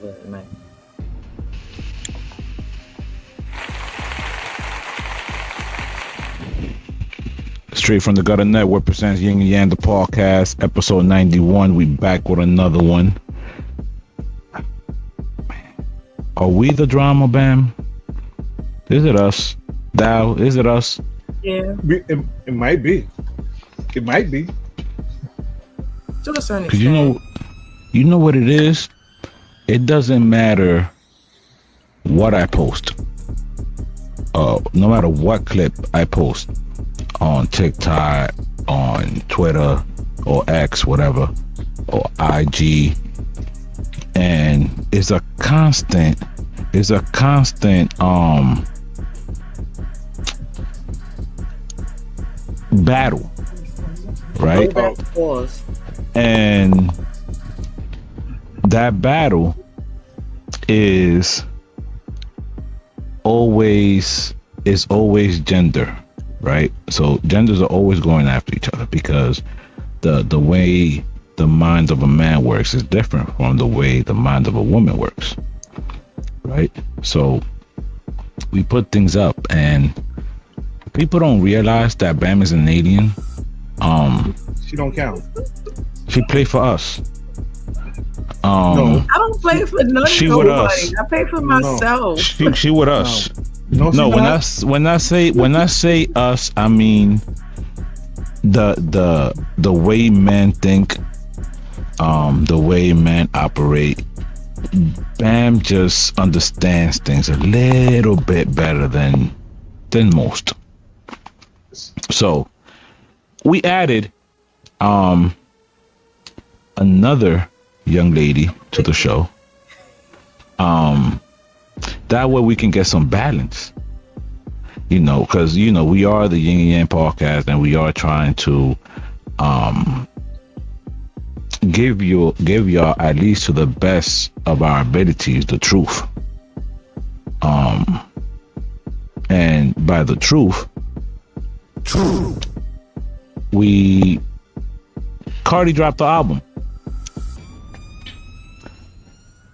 good tonight. Straight from the Gutter Network presents Yin and Yang the podcast, episode 91. We back with another one. Are we the drama, Bam? Is it us? Dow, is it us? Yeah. It might be. It might be. To a certain Because extent. you know what it is? It doesn't matter what I post. No matter what clip I post on TikTok, on Twitter, or X, whatever, or IG, and it's a constant battle, right? Pause. And that battle is always gender, right? So genders are always going after each other because the way the mind of a man works is different from the way the mind of a woman works, right? So we put things up and people don't realize that Bam is an alien. She don't count. She played for us. No. I don't play for none of She with nobody. us. I play for myself. She with us. No, When I say us, I mean the way men think, the way men operate. Bam just understands things a little bit better than most. So we added another young lady to the show. That way we can get some balance, because we are the Yin and Yang podcast, and we are trying to give y'all at least to the best of our abilities the truth. And by the truth, Cardi dropped the album.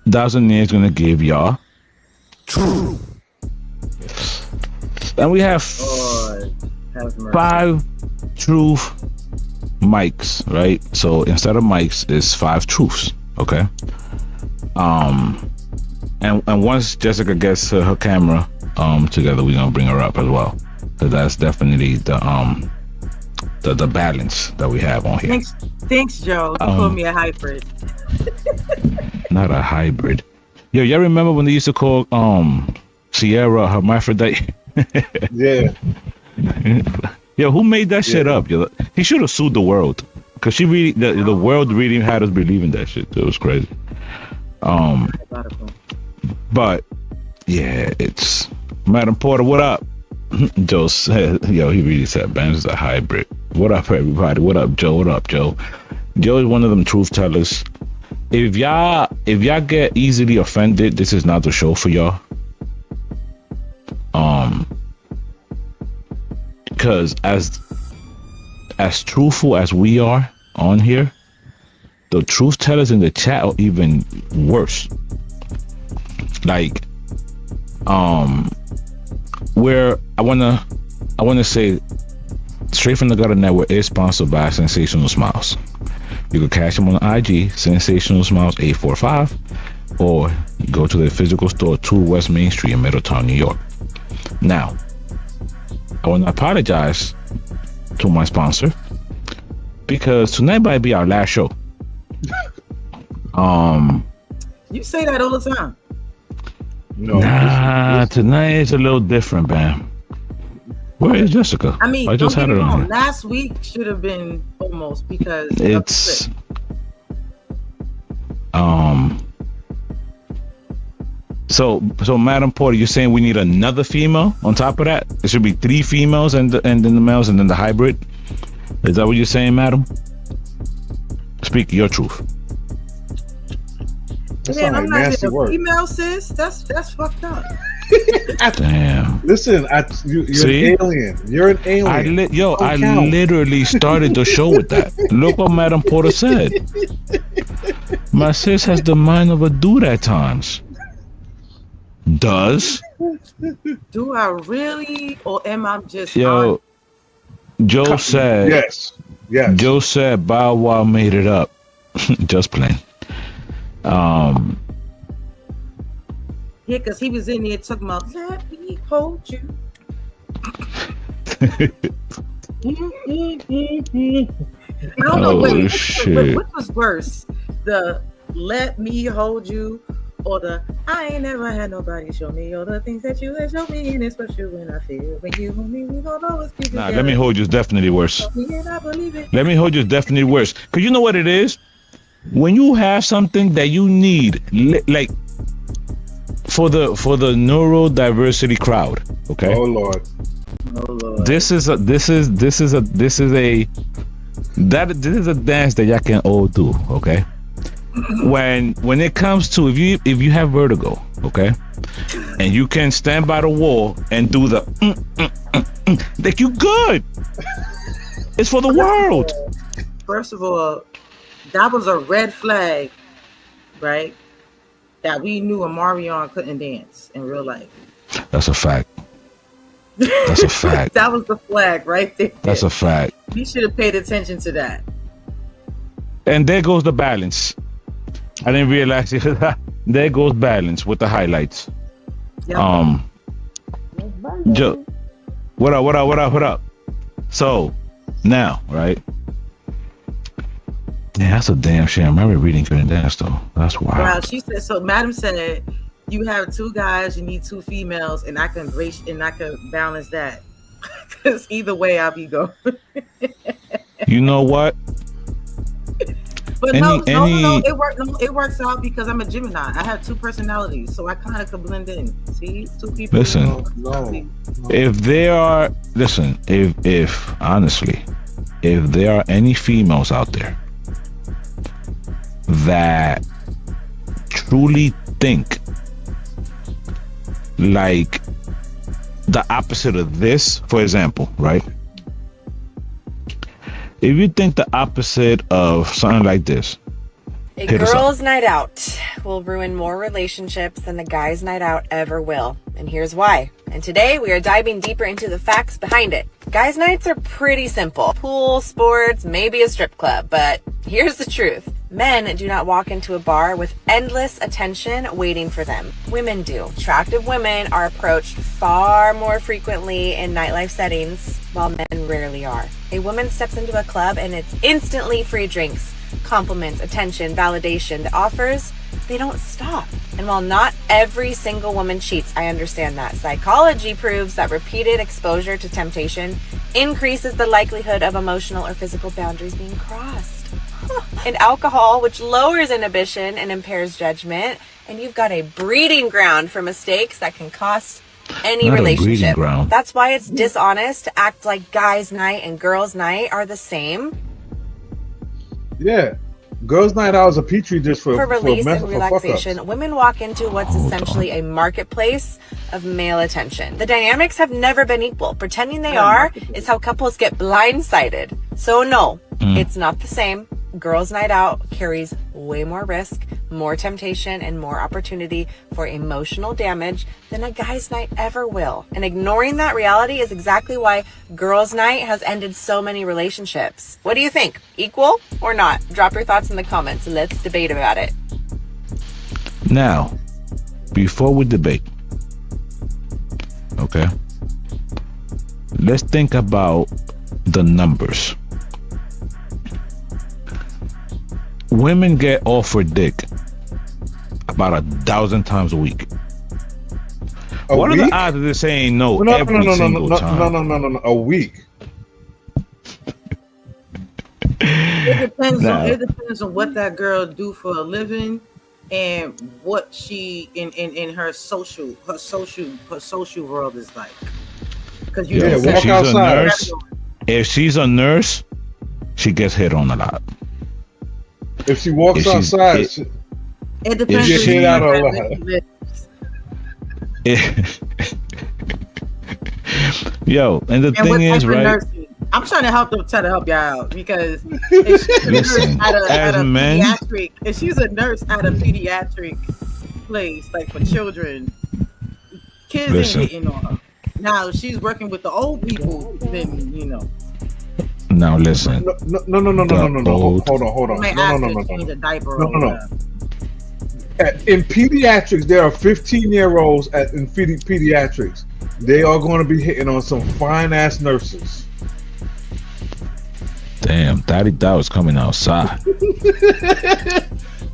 Thousand Years gonna give y'all true. And we have 5 truth mics, right? So instead of mics, it's 5 truths. Okay. And once Jessica gets her camera together, we're gonna bring her up as well, because that's definitely the balance that we have on here. Thanks, Joe. You called me a hybrid. Not a hybrid. Yo, y'all remember when they used to call Sierra hermaphrodite? Yeah. Yo, who made that shit up? Yo, he should have sued the world, because she really the world really had us believing that shit. It was crazy. But yeah, it's Madam Porter. What up? Joe said, he really said Bam's a hybrid. What up, everybody? What up, Joe? What up, Joe? Joe is one of them truth tellers. If y'all get easily offended, this is not the show for y'all. Because as truthful as we are on here, the truth tellers in the chat are even worse. Like, where I wanna say, Straight from the Gutter Network is sponsored by Sensational Smiles. You can catch them on IG, Sensational Smiles 845, or go to their physical store, 2 West Main Street in Middletown, New York. Now, I want to apologize to my sponsor, because tonight might be our last show. You say that all the time. No. Nah, tonight is a little different, Bam. Where is Jessica? I mean, I just don't had get her me on wrong. here. Last week should have been almost, because It's so Madam Porter, you're saying we need another female on top of that? It should be 3 females and then the males and then the hybrid. Is that what you're saying, Madam? Speak your truth. That Man, sounds I'm like not nasty a work. female, sis. That's fucked up. Damn. Listen, you're See? an alien. You're an alien. I literally started the show with that. Look what Madam Porter said. My sis has the mind of a dude at times. Does. Do I really, or am I just Yo, Joe said. Yes. Yes. Joe said Bow Wow made it up. Just playing. Yeah, because he was in there talking about let me hold you. I don't know. Wait, what was worse? The let me hold you, or the I ain't never had nobody show me all the things that you have shown me, and especially when I feel when you hold me, we gon' always be together. Nah, let me hold you is definitely worse. Let me hold you is definitely worse. Cause you know what it is? When you have something that you need, like for the neurodiversity crowd, okay? Oh Lord. This is a dance that y'all can all do, okay? When it comes to if you have vertigo, okay, and you can stand by the wall and do the like you good. It's for the world. First of all, that was a red flag, right? That we knew Amarion couldn't dance in real life. That's a fact. That's a fact. That was the flag right there. That's a fact. We should have paid attention to that. And there goes the balance. I didn't realize it. There goes balance with the highlights. Yep. Joe, what up? So now, right? Yeah, that's a damn shame. I remember reading couldn't dance though. That's wild. Wow, she said so. Madam said, "You have two guys, you need two females, and I can balance that. Because either way, I'll be going." You know what? But no, it works out because I'm a Gemini. I have two personalities, so I kind of could blend in. See, two people. Listen, if there are any females out there that truly think like the opposite of this, for example, right? If you think the opposite of something like this, a girl's night out will ruin more relationships than the guy's night out ever will. And here's why. And today we are diving deeper into the facts behind it. Guys' nights are pretty simple. Pool, sports, maybe a strip club. But here's the truth. Men do not walk into a bar with endless attention waiting for them. Women do. Attractive women are approached far more frequently in nightlife settings, while men rarely are. A woman steps into a club and it's instantly free drinks, compliments, attention, validation. The offers, they don't stop. And while not every single woman cheats, I understand that. Psychology proves that repeated exposure to temptation increases the likelihood of emotional or physical boundaries being crossed. And alcohol, which lowers inhibition and impairs judgment, and you've got a breeding ground for mistakes that can cost any relationship. That's why it's dishonest to act like guys' night and girls' night are the same. Yeah. Girls' night out is a petri dish for release and relaxation. Women walk into what's essentially a marketplace of male attention. The dynamics have never been equal. Pretending they are is how couples get blindsided. So no, it's not the same. Girls' night out carries way more risk, more temptation, and more opportunity for emotional damage than a guy's night ever will. And ignoring that reality is exactly why girls' night has ended so many relationships. What do you think? Equal or not? Drop your thoughts in the comments. Let's debate about it. Now, before we debate, okay, let's think about the numbers. Women get offered dick about 1,000 times a week. What are the odds of this saying no every single time? No. A week. It depends on what that girl do for a living and what she in her social world is like. Because walk outside. If she's a nurse, she gets hit on a lot. If she walks outside, it depends. She hit out a lot. Yo, and the thing is, right? I'm trying to try to help y'all out because if she's a Listen, nurse at a men, pediatric, if she's a nurse at a pediatric place like for children, kids listen. ain't hitting on her. Now if she's working with the old people, then Now listen. No. Hold on. No. Change a diaper. No. In pediatrics, there are 15-year-olds in pediatrics. They are going to be hitting on some fine ass nurses. Damn, Daddy Dow is coming outside.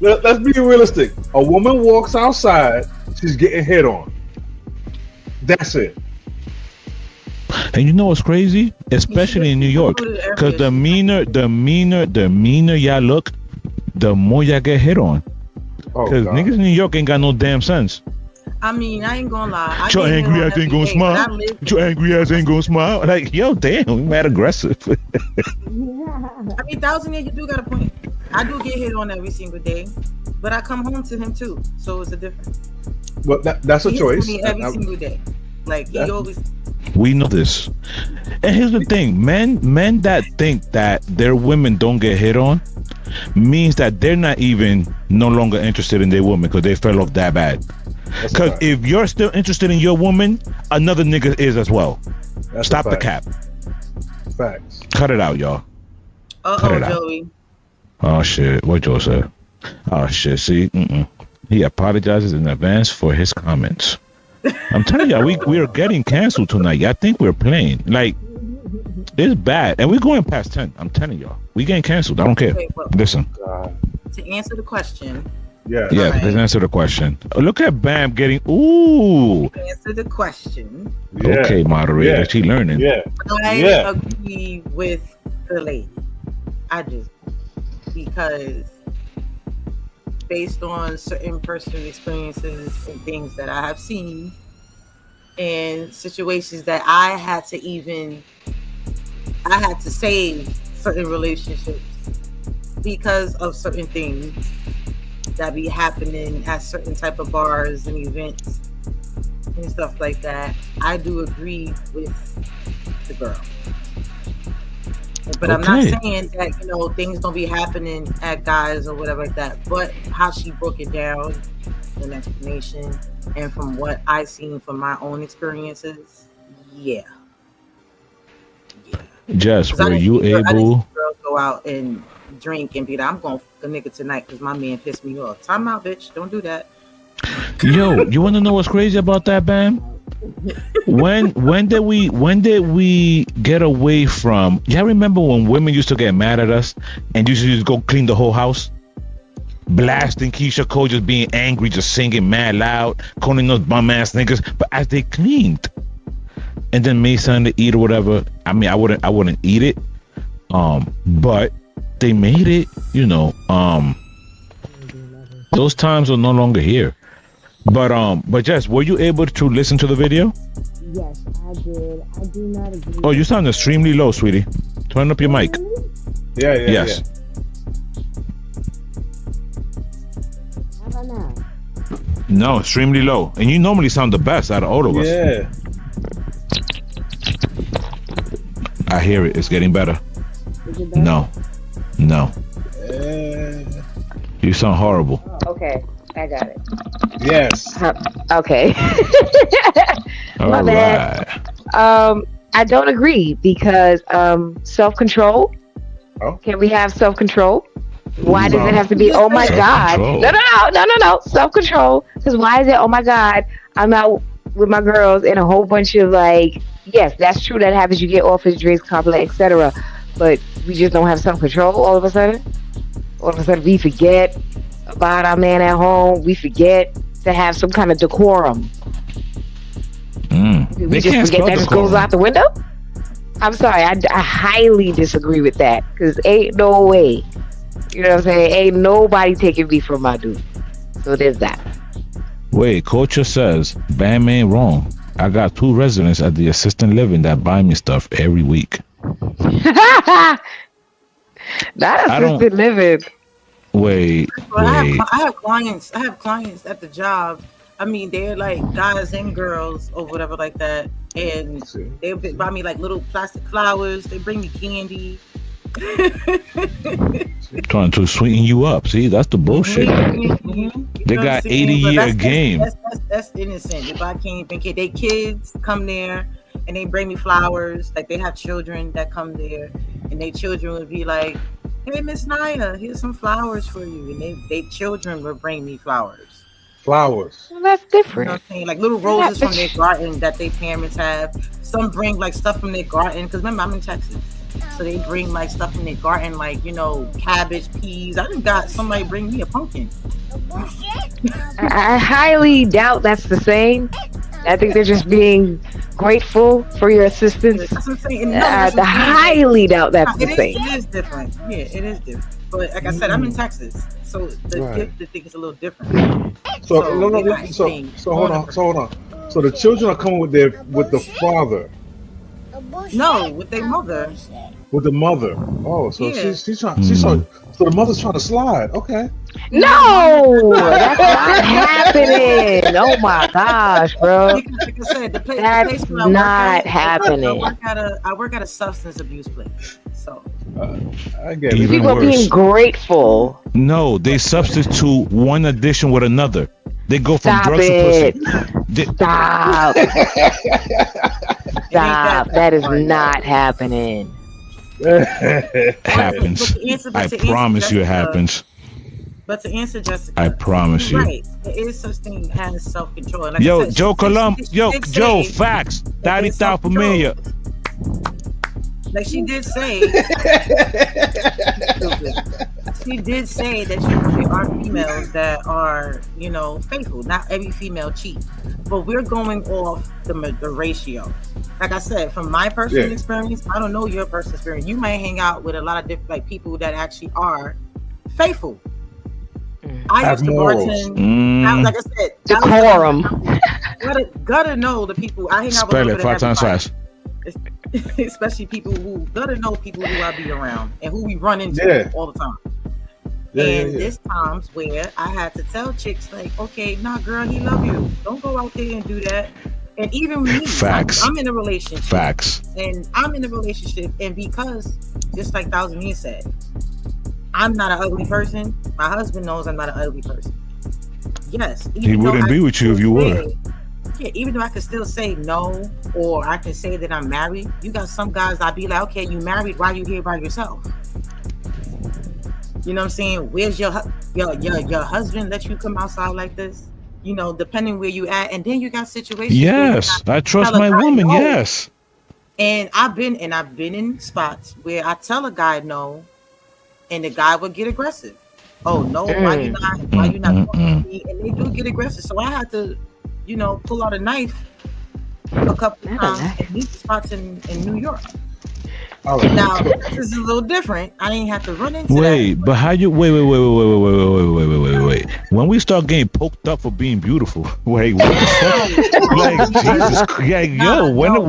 Let's be realistic. A woman walks outside, she's getting hit on. That's it. And you know what's crazy? Especially in New York. Because the meaner y'all look, the more y'all get hit on. Because niggas in New York ain't got no damn sense. I mean, I ain't gonna lie. Your angry ass ain't gonna smile. Your angry ass ain't gonna smile. Like, yo, damn, we mad aggressive. I mean, 1,000 years, you do got a point. I do get hit on every single day, but I come home to him too, so it's a difference. Well, that's a choice. He hits me every single day. Like he always. We know this. And here's the thing, men that think that their women don't get hit on means that they're not even no longer interested in their woman because they fell off that bad. Because if you're still interested in your woman, another nigga is as well. Stop the cap. Facts. Cut it out, y'all. Joey. Oh shit, what Joe said? Oh shit, see, he apologizes in advance for his comments. I'm telling y'all, we are getting canceled tonight. I think we're playing. Like, it's bad. And we're going past 10. I'm telling y'all. We getting canceled. I don't care. Listen. To answer the question. Yeah, right. Let's answer the question. Look at Bam getting, ooh. To answer the question. Yeah. Okay, moderator. Yeah. She learning. Yeah. I agree with the lady. I do. Because based on certain personal experiences and things that I have seen and situations that I had to save certain relationships because of certain things that be happening at certain type of bars and events and stuff like that. I do agree with the girl. But I'm not saying that, things don't be happening at guys or whatever like that. But how she broke it down, an explanation, and from what I've seen from my own experiences, yeah. Jess, were you able? Girls go out and drink and be like, I'm going to fuck a nigga tonight because my man pissed me off. Time out, bitch. Don't do that. Yo, you want to know what's crazy about that, Bam? When did we get away from? Yeah, remember when women used to get mad at us and used to just go clean the whole house, blasting Keisha Cole, just being angry, just singing mad loud, calling those bum ass niggas. But as they cleaned and then made something to eat or whatever, I mean, I wouldn't eat it, but they made it, those times are no longer here. But Jess, were you able to listen to the video? Yes, I did. I do not agree. Oh, you sound extremely low, sweetie. Turn up your mic. Yeah. Yes. How about now? No, extremely low. And you normally sound the best out of all of us. Yeah. I hear it. It's getting better. Is it better? No. You sound horrible. Okay, I got it. Yes. Okay. All right. I don't agree because self-control. Oh. Can we have self-control? Why does it have to be, oh my God? No. Self-control. Because why is it, oh my God, I'm out with my girls and a whole bunch of yes, that's true. That happens. You get office drinks, compliment, etc. But we just don't have self-control all of a sudden. All of a sudden we forget about our man at home. We forget to have some kind of decorum. We just forget that just goes out the window. I'm sorry, I highly disagree with that because ain't no way. You know what I'm saying? Ain't nobody taking me from my dude. So there's that. Wait, Culture says, Bam ain't wrong. I got 2 residents at the assisted living that buy me stuff every week. Not assisted living. Wait. I have clients at the job. I mean, they're like guys and girls or whatever like that, and they buy me like little plastic flowers. They bring me candy. Trying to sweeten you up. See, that's the bullshit. They got 80-year game. That's innocent. If I can't even get, they kids come there and they bring me flowers. Like they have children that come there, and they children would be like, "Hey, Miss Naya, here's some flowers for you," and they children would bring me flowers. Flowers. Well, that's different. You know what I'm saying? Like little roses from their garden that their parents have. Some bring like stuff from their garden because remember I'm in Texas. So they bring like stuff from their garden, like, you know, cabbage, peas. I just got somebody bring me a pumpkin. I highly doubt that's the same. I think they're just being grateful for your assistance. That's what I'm saying. I highly doubt that's the same. It is different. Yeah, it is different. But like I said, I'm in Texas, so the gift I think is a little different. So hold on. So the children are coming with the father. No, with their mother. With the mother. Oh, so yeah. she's trying. So the mother's trying to slide. Okay. No, that's not happening. Oh my gosh, bro. Like I said, that's not happening. I work at a substance abuse place, so I get it. People are being grateful. No, they substitute one addition with another. They go from Stop drugs it. to pussy. Stop. Stop. That is not happening. It happens. I promise you it happens. But to answer Jessica, I promise you. Right. There is such thing as self-control. Like Yo, said, Joe Colum. Yo, Joe, facts. Daddy thought familiar. Like she did say, she did say that there are females that are, you know, faithful. Not every female cheats, but we're going off the ratio. Like I said, from my personal experience, I don't know your personal experience. You might hang out with a lot of different like people that actually are faithful. I used to bartend. Like I said, decorum. Gotta know the people I hang out with. Spell it 5 times fast. Especially people who gotta know people who I be around and who we run into all the time. There's times where I had to tell chicks like, okay, nah, girl, he love you. Don't go out there and do that. And even me, facts. I'm in a relationship. Facts. And I'm in a relationship, and because just like Thousand Me said, I'm not an ugly person. My husband knows I'm not an ugly person. Yes, he wouldn't be with you if you were. Yeah, even though I could still say no, or I can say that I'm married. You got some guys I'd be like, okay, you married, why you here by yourself? You know what I'm saying? Where's your husband let you come outside like this? You know, depending where you at, and then you got situations. Yes, I trust my woman. No. Yes, and I've been in spots where I tell a guy no, and the guy would get aggressive. Oh no, why you not talking to me? And they do get aggressive. So I had to, you know, pull out a knife a couple of times and meet spots in New York. Now this is a little different. I didn't have to run into that. But how you wait. When we start getting poked up for being beautiful, wait, what the fuck? Like Jesus Christ,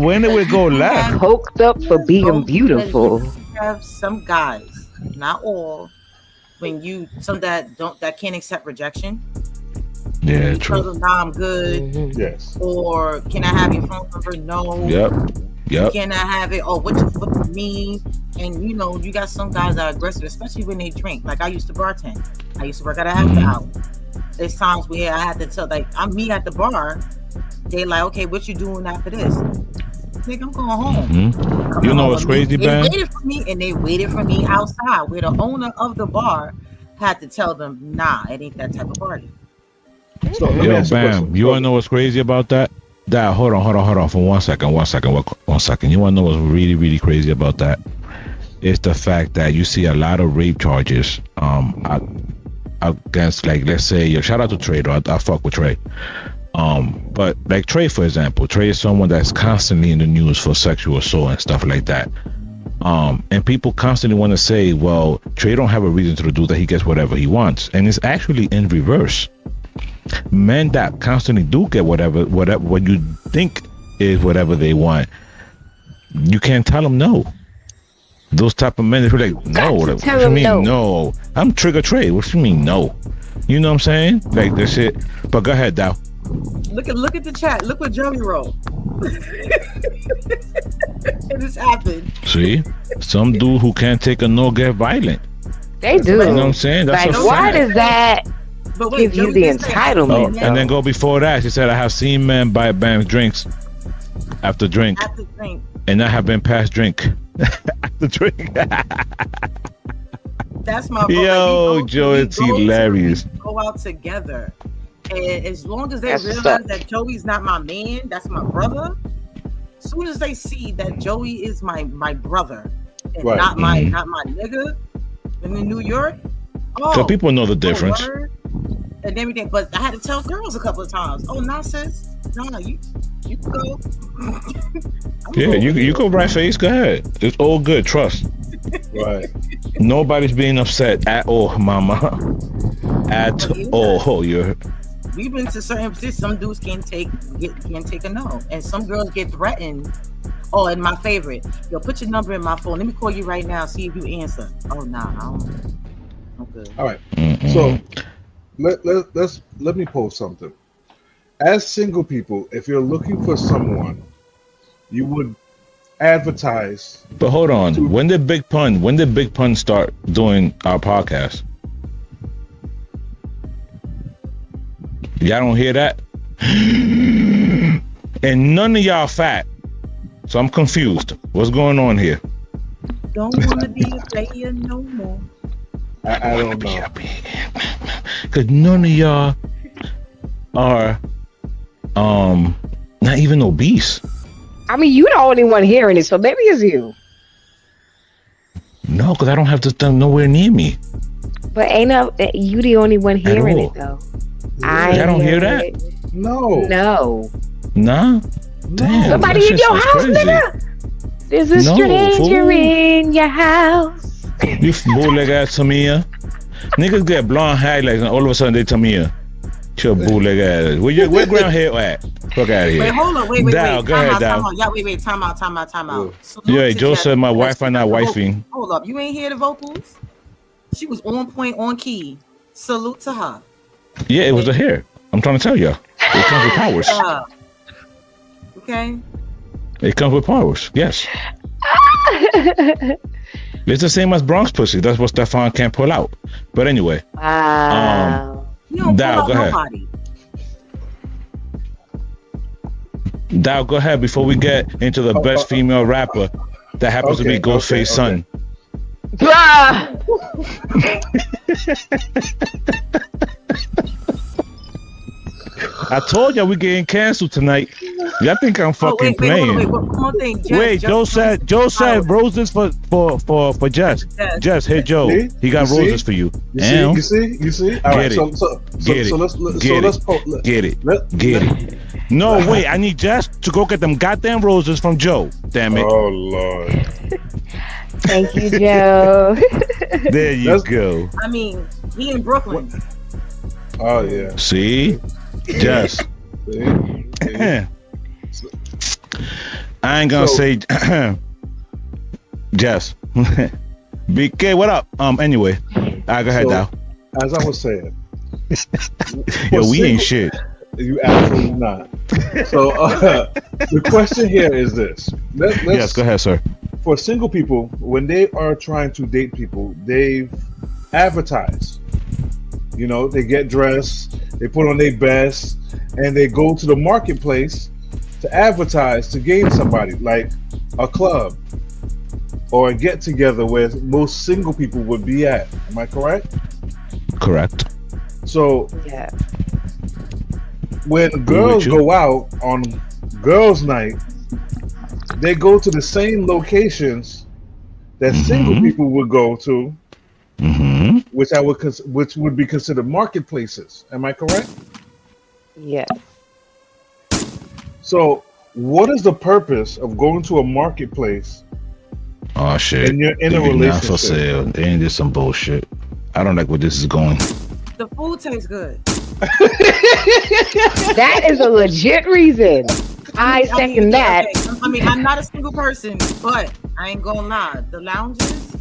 when did we go left? Poked up for being beautiful. You have some guys, not all, that can't accept rejection. Yeah, true. Tell them, nah, I'm good. Yes. Or can I have your phone number? No. Yep. Can I have it? Oh, what you fucking mean? And you know, you got some guys that are aggressive, especially when they drink. Like I used to bartend. I used to work at a happy hour. There's times where I had to tell, like, I'm me at the bar. They like, okay, what you doing after this? Nigga, I'm going home. You know what's crazy, man? They waited for me outside, where the owner of the bar had to tell them, nah, it ain't that type of party. So, yo, Bam, you wanna know what's crazy about that? Hold on for one second. You wanna know what's really, really crazy about that? It's the fact that you see a lot of rape charges against, like, let's say, shout out to Trey, though. I fuck with Trey. But like Trey, for example, Trey is someone that's constantly in the news for sexual assault and stuff like that. And people constantly want to say, well, Trey don't have a reason to do that. He gets whatever he wants. And it's actually in reverse. Men that constantly do get whatever what you think is whatever they want, you can't tell them no. Those type of men, they're like, no. What you mean no? I'm Trigger Trey. What you mean no? You know what I'm saying? Like this shit. But go ahead, Dow. Look at the chat. Look what Joey wrote. It just happened. See, some dude who can't take a no get violent. They do. You know what I'm saying? That's like, a why fact. does that give you the entitlement? And then go before that. She said, I have seen men buy Bam's drinks after drink. And I have been past drink. After drink. That's my brother. Yo, Joe, it's hilarious. We go out together. And as long as they realize that Joey's not my man, that's my brother. As soon as they see that Joey is my brother and not my nigga in New York, so people know the difference. And everything, but I had to tell girls a couple of times. Oh, nah, sis, nah, you can go. Yeah, you go right face. Go ahead. It's all good. Trust. Right. Nobody's being upset at all, mama. At all. We've been to certain positions. Some dudes can't take a no, and some girls get threatened. Oh, and my favorite, yo, put your number in my phone. Let me call you right now. See if you answer. Oh, nah, I don't. I'm good. All right. So let me pose something. As single people, if you're looking for someone, you would advertise. But hold on. When did Big Pun start doing our podcast? Y'all don't hear that? And none of y'all fat. So I'm confused. What's going on here? Don't want to be a player no more. I don't know. Because none of y'all are not even obese. I mean, you the only one hearing it, so maybe it's you. No, because I don't have this thing nowhere near me. But you the only one hearing it though. I don't hear that. It. No. Nah. Damn. Somebody in your house, crazy. Nigga. There's a stranger in your house. You bootleg ass Tamia. Niggas get blonde highlights and all of a sudden they Tamia. Your bootleg ass. Where ground hair at? Fuck out of here. Wait, hold on. Wait. Dow, go ahead, Dow. Yeah, wait. Time out. Yeah, Joe said my wife and not wifing. Hold up. You ain't hear the vocals? She was on point, on key. Salute to her. Yeah, it was a hair. I'm trying to tell you. It comes with powers. Okay. It comes with powers. Yes. It's the same as Bronx pussy. That's what Stefan can't pull out. But anyway. Wow. Dow, go ahead. Dow, go ahead before we get into the best female rapper that happens to be Ghostface's son. I told y'all we getting canceled tonight. Y'all think I'm fucking playing? Wait, one more thing. Joe said roses for Jess. Jess, hey Joe, he got roses for you. You see? All right, Get it. No, wait, I need Jess to go get them goddamn roses from Joe. Damn it. Oh Lord. Thank you, Joe. There you go. I mean, he in Brooklyn. Oh yeah. See? Jess. I ain't gonna say Jess. BK, what up? Anyway, I go ahead now. As I was saying, yo, we ain't shit. You absolutely not. So the question here is this. Yes, go ahead, sir. For single people, when they are trying to date people, they advertise. You know, they get dressed, they put on their best, and they go to the marketplace to advertise to gain somebody, like a club or a get together where most single people would be at. Am I correct? Correct. So when girls go out on girls' night, they go to the same locations that single people would go to. Which would be considered marketplaces. Am I correct? Yes. So, what is the purpose of going to a marketplace? Oh shit! And you're in a relationship. Not for sale. Ain't this some bullshit? I don't like where this is going. The food tastes good. That is a legit reason. I second that. Okay. I mean, I'm not a single person, but I ain't gonna lie. The lounges,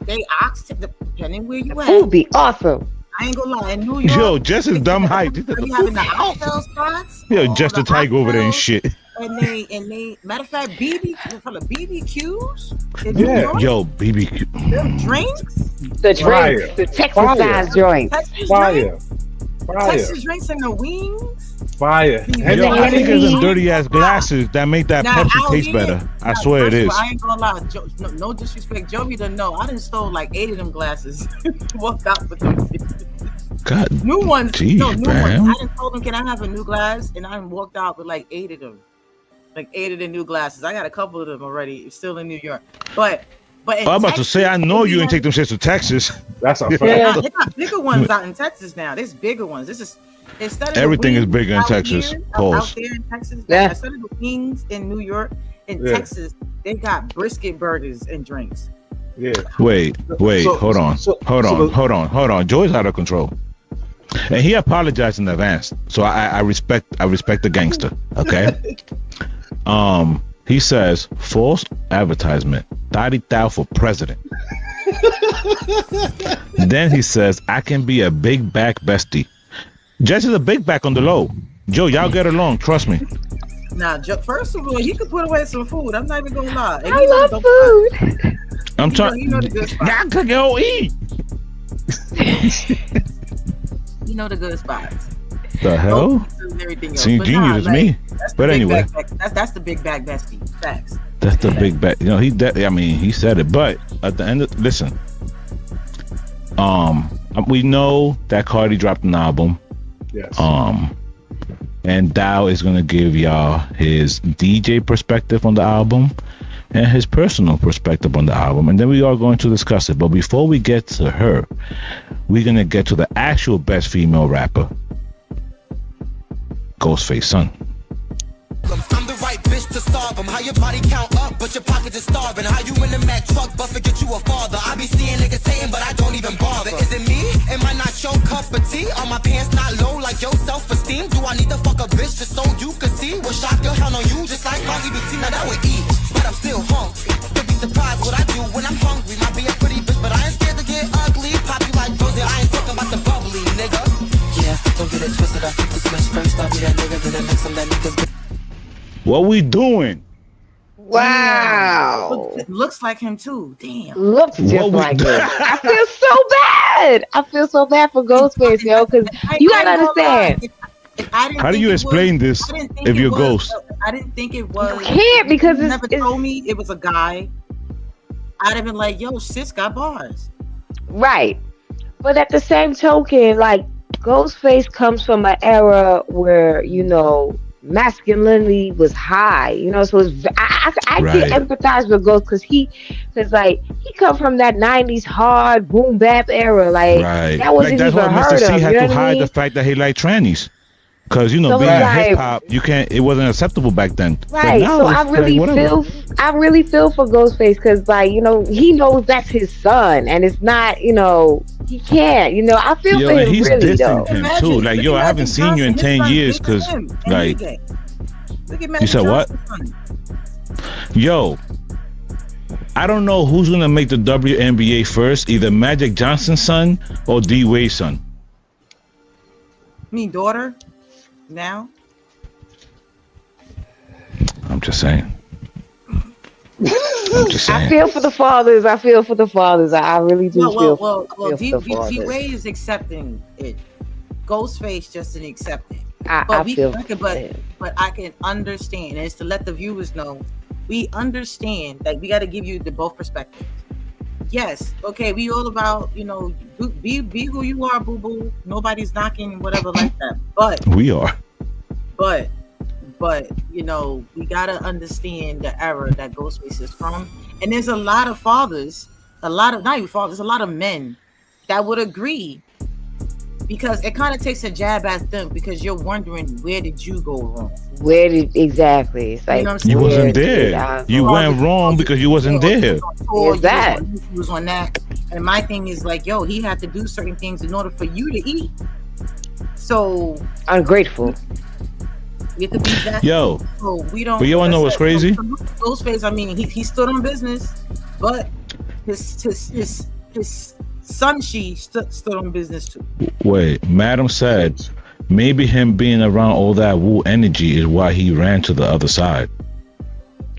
they ask depending where you at. Food be awesome. I ain't gonna lie. In New York, Yo, just as dumb hype. They having the outfield spots. Yo, just the tiger over there and shit. And they, matter of fact, BBQs. Yeah. Yo, BBQ. Them drinks. The drinks, the Texas size joints. Fire. Texas drinks and the wings. Fire. Yo, I think it's them dirty ass glasses that make that Now, Pepsi out taste here, better. I swear it first of is. all, I ain't gonna lie. No disrespect. Joey doesn't know. I done stole like 8 of them glasses. Walked out with them. God, New ones. geez, No, new man. ones. I done told them, can I have a new glass? And I done walked out with like 8 of them. Like 8 of the new glasses. I got a couple of them already. It's still in New York. But in I'm about to Texas, say, I know you didn't take them shits to Texas. That's a fact. Nah, they got bigger ones out in Texas now. There's bigger ones. This is instead of the Everything is wings bigger in out Texas. here, Pause. out there in Texas. Yeah. Instead of the wings in New York, in Yeah. Texas, they got brisket burgers and drinks. Yeah. Wait, hold on. Joey's out of control. And he apologized in advance. So I respect the gangster. Okay. He says false advertisement. 30,000 for president. Then he says I can be a big back bestie. Jess is a big back on the low. Joe, y'all get along. Trust me. Now, first of all, you can put away some food. I'm not even gonna lie. And I you know love the- food. I'm trying. You know the good spots. Y'all cook your eat. You know the good spots. The hell? And everything else. See, But genius nah, is like, me. that's the But big anyway. that's the big bag bestie. Facts. That's the big bet. You know, he said it. But at the end of, listen, we know that Cardi dropped an album. Yes. And Dow is gonna give y'all his DJ perspective on the album and his personal perspective on the album, and then we are going to discuss it. But before we get to her, we're gonna get to the actual best female rapper, Ghostface Son. I'm the right bitch to starve them. How your body count up, but your pockets is starving. How you in the Mac truck, but forget you a father. I be seeing niggas hating, but I don't even bother. Is it me? Am I not your cup of tea? Are my pants not low like your self-esteem? Do I need to fuck a bitch just so you can see? Will shock your hell on you just like Bobby BT? Now that would eat, but I'm still hungry. You'll be surprised what I do when I'm hungry. Might be a pretty bitch, but I ain't scared to get ugly. Pop you like Rosie, I ain't talking about the bubbly, nigga. Yeah, don't get it twisted. I flip the switch first. I'll be that nigga, then I make some that niggas. What we doing? Wow. Looks like him too. Damn. Looks just like him. I feel so bad. I feel so bad for Ghostface, yo, because you gotta understand. How do you explain this if you're Ghost? I didn't think it was. You can't because You it's never told me it was a guy. I'd have been like, yo, sis got bars. right. But at the same token, like Ghostface comes from an era where, you know, masculinity was high, you know, so it's, I Right. can empathize with Ghost because he come from that 90s hard boom bap era, like Right. that wasn't That's why even Mr. heard C of, had you know to what I hide mean? the fact that he liked trannies. Cause you know, So being it's in like- hip hop, it wasn't acceptable back then. But Right, now so it's I really like, whatever. feel for Ghostface because, like, you know, he knows that's his son, and it's not, you know, he can't, you know. I feel Yo, for and him he's really though. dissing him too. Like, yo, I haven't seen you in 10 years because, like, you said what? Yo, I don't know who's gonna make the WNBA first, either Magic Johnson's son or D Wade's son. Me daughter now. I'm just saying. I'm just I saying. feel for the fathers. I really do feel. Well, D for the fathers. Wade is accepting it. Ghostface just didn't accept it. I But feel. but I can understand, and it's to let the viewers know we understand that we got to give you the both perspectives. Yes, okay, we all about, you know, be who you are, boo boo. Nobody's knocking whatever like that. But We are. but you know, we gotta understand the era that Ghostface is from, and there's a lot of fathers, not even fathers, there's a lot of men that would agree. Because it kind of takes a jab at them because you're wondering, where did you go wrong? Where did exactly? It's like You know what I'm You saying? wasn't where did there. I You go? went wrong because you wasn't there. Is that? He was on that. And my thing is like, yo, he had to do certain things in order for you to eat. So Ungrateful. you have to be that. Yo, So we don't. but you wanna know what's crazy? Ghostface, I mean, he stood on business, but his son she stood on business too. Wait, Madam said maybe him being around all that woo energy is why he ran to the other side.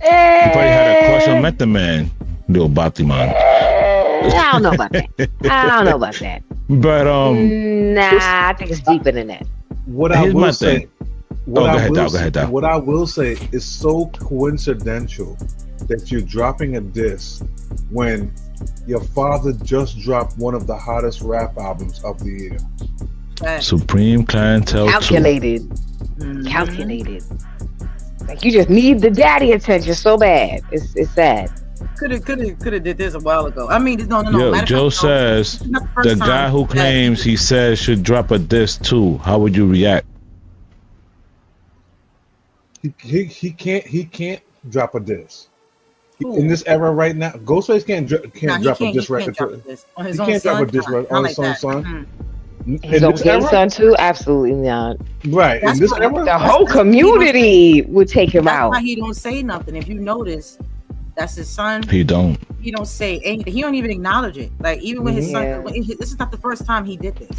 He probably had a crush on Method Man, little Batiman. I don't know about that. But I think it's deeper than that. What I will say, go ahead. What I will say is so coincidental that you're dropping a diss when your father just dropped one of the hottest rap albums of the year. Supreme Clientele. Calculated. Like you just need the daddy attention so bad. It's sad. Could have did this a while ago. I mean, no. Yo, Joe says the guy who claims he says should drop a diss too. How would you react? He can't drop a diss. In this era right now, Ghostface can't drop a diss record. He can't drop a diss record on his own son. His own son too? Absolutely not. Right. In this era, the whole community would take him out. That's why he don't say nothing. If you notice, that's his son. He don't say anything. He don't even acknowledge it. Like even when his son, this is not the first time he did this.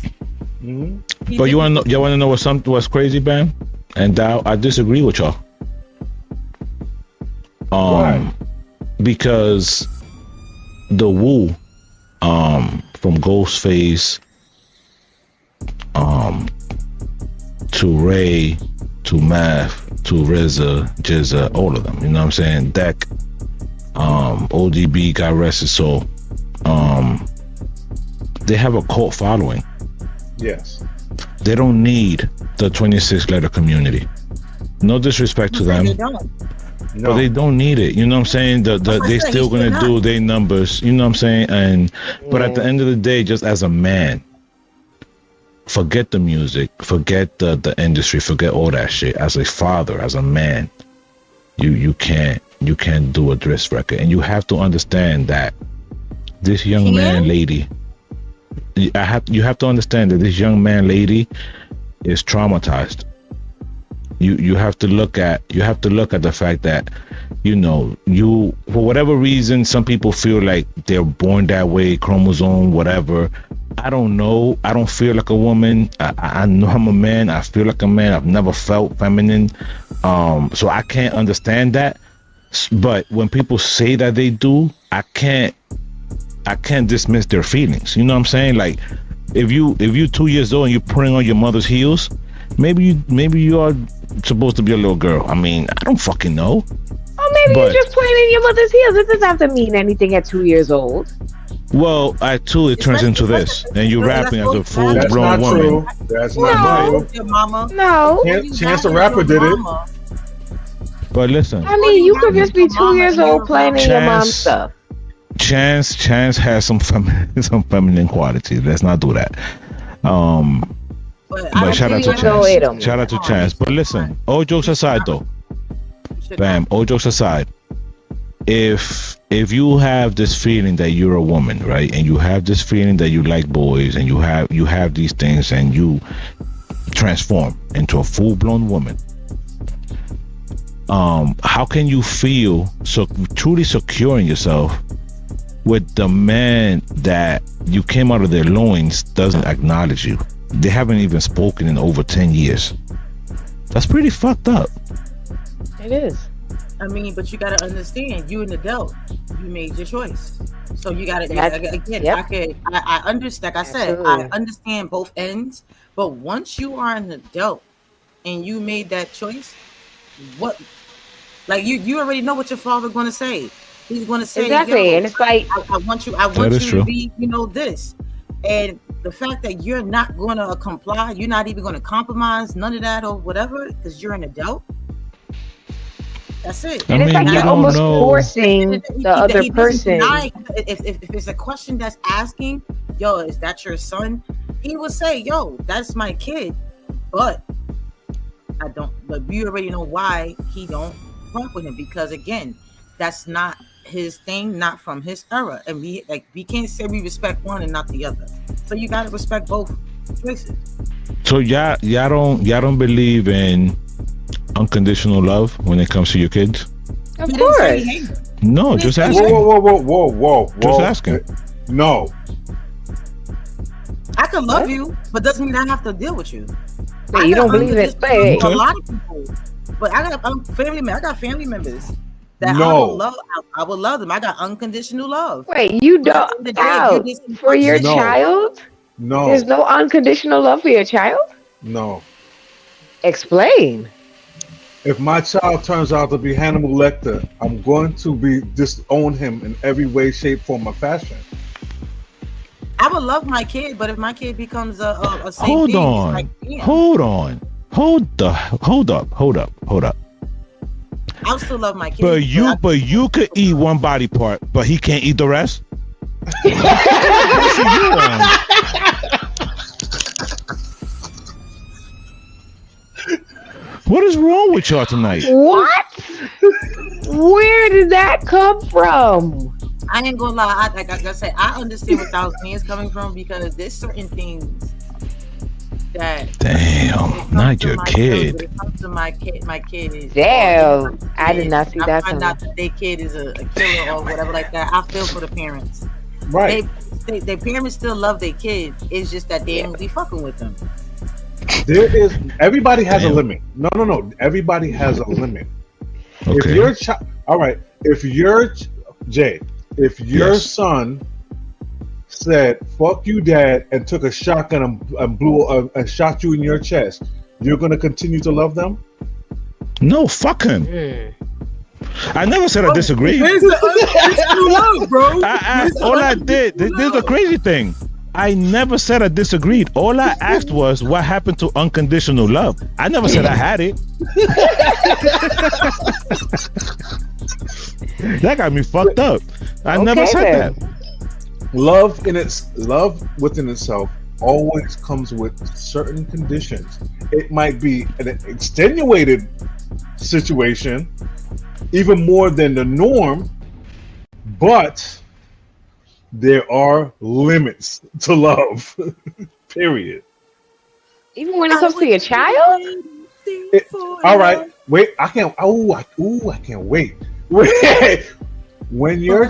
But you want to know what's crazy, Bam? And Dow, I disagree with y'all. Why? Because the woo, from Ghostface, to Ray, to Math, to RZA, Jizza, all of them. You know what I'm saying? Deck, ODB, God rest his soul. They have a cult following. Yes. They don't need the 26-letter community. No disrespect to them. No. But they don't need it. You know what I'm saying? They still gonna do their numbers. You know what I'm saying? But at the end of the day, just as a man, forget the music, forget the industry, forget all that shit. As a father, as a man, you can't do a diss record, and you have to understand that this young man, lady. You have to understand that this young man, lady, is traumatized. You have to look at the fact that, you for whatever reason, some people feel like they're born that way, chromosome, whatever. I don't know. I don't feel like a woman. I know I'm a man. I feel like a man. I've never felt feminine. So I can't understand that. But when people say that they do, I can't dismiss their feelings. You know what I'm saying? Like, if you're 2 years old and you're putting on your mother's heels, maybe you are supposed to be a little girl. I mean, I don't fucking know. Oh, maybe you're just playing in your mother's heels. It doesn't have to mean anything at 2 years old. Well, at 2 it turns into this, and you're rapping as a full-grown woman. That's not true. No. Chance the Rapper did it. But listen. I mean, you could just be 2 years old playing in your mom's stuff. Chance has some feminine qualities. Let's not do that. But shout out to Chance. Shout out to Chance. But listen, all jokes aside though. Bam, all jokes aside. If you have this feeling that you're a woman, right? And you have this feeling that you like boys, and you have these things, and you transform into a full-blown woman, how can you feel so truly secure in yourself with the man that you came out of their loins doesn't acknowledge you? They haven't even spoken in over 10 years. That's pretty fucked up. It is. I mean, but you got to understand, you're an adult. You made your choice. So you got to, again, I understand, like I said, I understand both ends. But once you are an adult and you made that choice, you already know what your father's going to say. He's going to say, exactly. And it's like, I want you to be, this. And the fact that you're not going to comply, you're not even going to compromise, none of that or whatever, because you're an adult. That's it. And it's like you're almost forcing the other person. If it's a question that's asking, yo, is that your son? He will say, yo, that's my kid, but I don't. But you already know why he don't rock with him, because again, that's not his thing, not from his era, and we can't say we respect one and not the other. So you gotta respect both choices. So y'all don't believe in unconditional love when it comes to your kids? Of course. No, just asking. Whoa. Just asking. No. I can love you, but doesn't mean I have to deal with you. Wait, you don't believe it? A lot of people, but I got family members that I will love them. I got unconditional love. Wait, you don't for your child? No. There's no unconditional love for your child? No. Explain. If my child turns out to be Hannibal Lecter, I'm going to disown him in every way, shape, form, or fashion. I would love my kid, but if my kid becomes a hold on, hold up. I'll still love my kid. But you could eat one body part, but he can't eat the rest. What is wrong with y'all tonight? What? Where did that come from? I ain't gonna lie. Like I said, I understand where Thousand coming from because there's certain things that. Damn, not your kid. When it comes to my kid. Damn, I did not see that. I find out that their kid is a killer or whatever like that. I feel for the parents. Right. Their parents still love their kid. It's just that they ain't be fucking with them. Everybody has a limit. No. Everybody has a limit. Okay. If your child, all right. If your son said "fuck you, dad" and took a shotgun and blew and shot you in your chest, you're gonna continue to love them? No, fuck him. I never said I disagreed. Love, bro. All I did. This is the crazy thing. I never said I disagreed. All I asked was what happened to unconditional love. I never said I had it. That got me fucked up. I never said that. Love within itself always comes with certain conditions. It might be an extenuated situation, even more than the norm, but there are limits to love. Period. Even when it comes to your child? All right. Wait, I can't. I can't wait. When your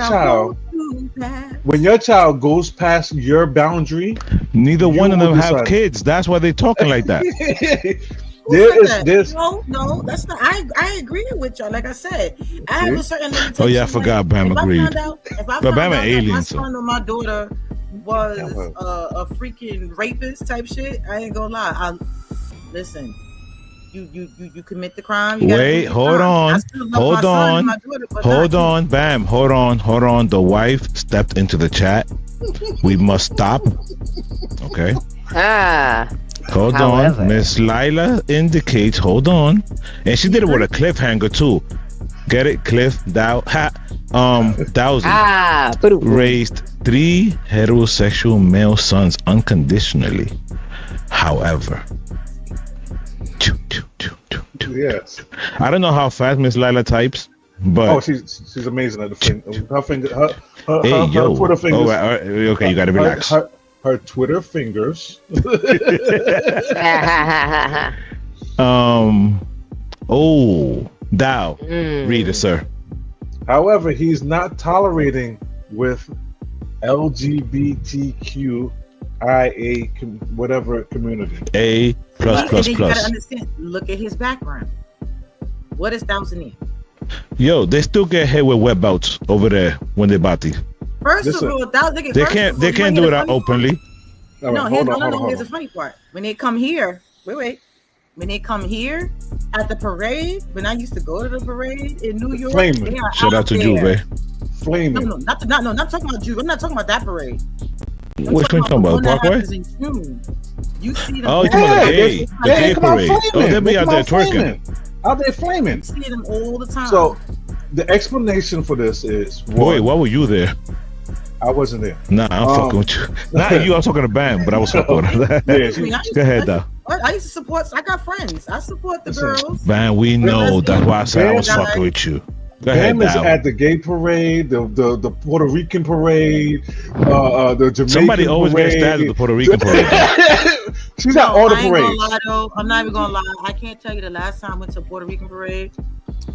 child goes past your boundary, neither one of them have kids. That's why they're talking like that. No, that's not. I agree with y'all. Like I said, I have a certain limitation. Oh yeah, I forgot. Bam agreed. But Bam an alien. My son or my daughter was a freaking rapist type shit. I ain't gonna lie. Listen. You commit the crime. Wait, hold on, Bam, hold on. The wife stepped into the chat. We must stop. Okay. Hold on. Miss Lila indicates. Hold on, and she did it with a cliffhanger too. Get it, Cliff? Thousand raised 3 heterosexual male sons unconditionally. However. Yes. I don't know how fast Miss Lila types, but she's amazing at the finger. Her Twitter fingers. Oh, okay, you gotta relax. Her Twitter fingers. Dow, read it, sir. However, he's not tolerating with LGBTQIA whatever community. A+++. You gotta understand. Look at his background. What is Thousand? Yo, they still get hit with web belts over there when they body. First of all, they can't do it openly. No, here's the funny part. When they come here, wait. When they come here at the parade, when I used to go to the parade in New York, shout out to Juve. Flaming. No, not talking about Juve. I'm not talking about that parade. Which one talking about? Parkway? You see them. Oh, you're talking about the gay parade. Oh, they'll be out there twerking. Out there flaming. You see them all the time. So the explanation for this is wait, why were you there? I wasn't there. Nah, I'm fucking with you. Not you, I'm talking to Bam, but I was supporting that. Go ahead, though. I used to support. I got friends. I support the girls. Bam, we know. That's why I said I was fucking with you. Go ahead, Bam is at the gay parade, the Puerto Rican parade, the Jamaican Somebody always parade. gets stabbed at the Puerto Rican parade. She's at all the parades. I'm not even gonna lie. I can't tell you the last time I went to a Puerto Rican parade.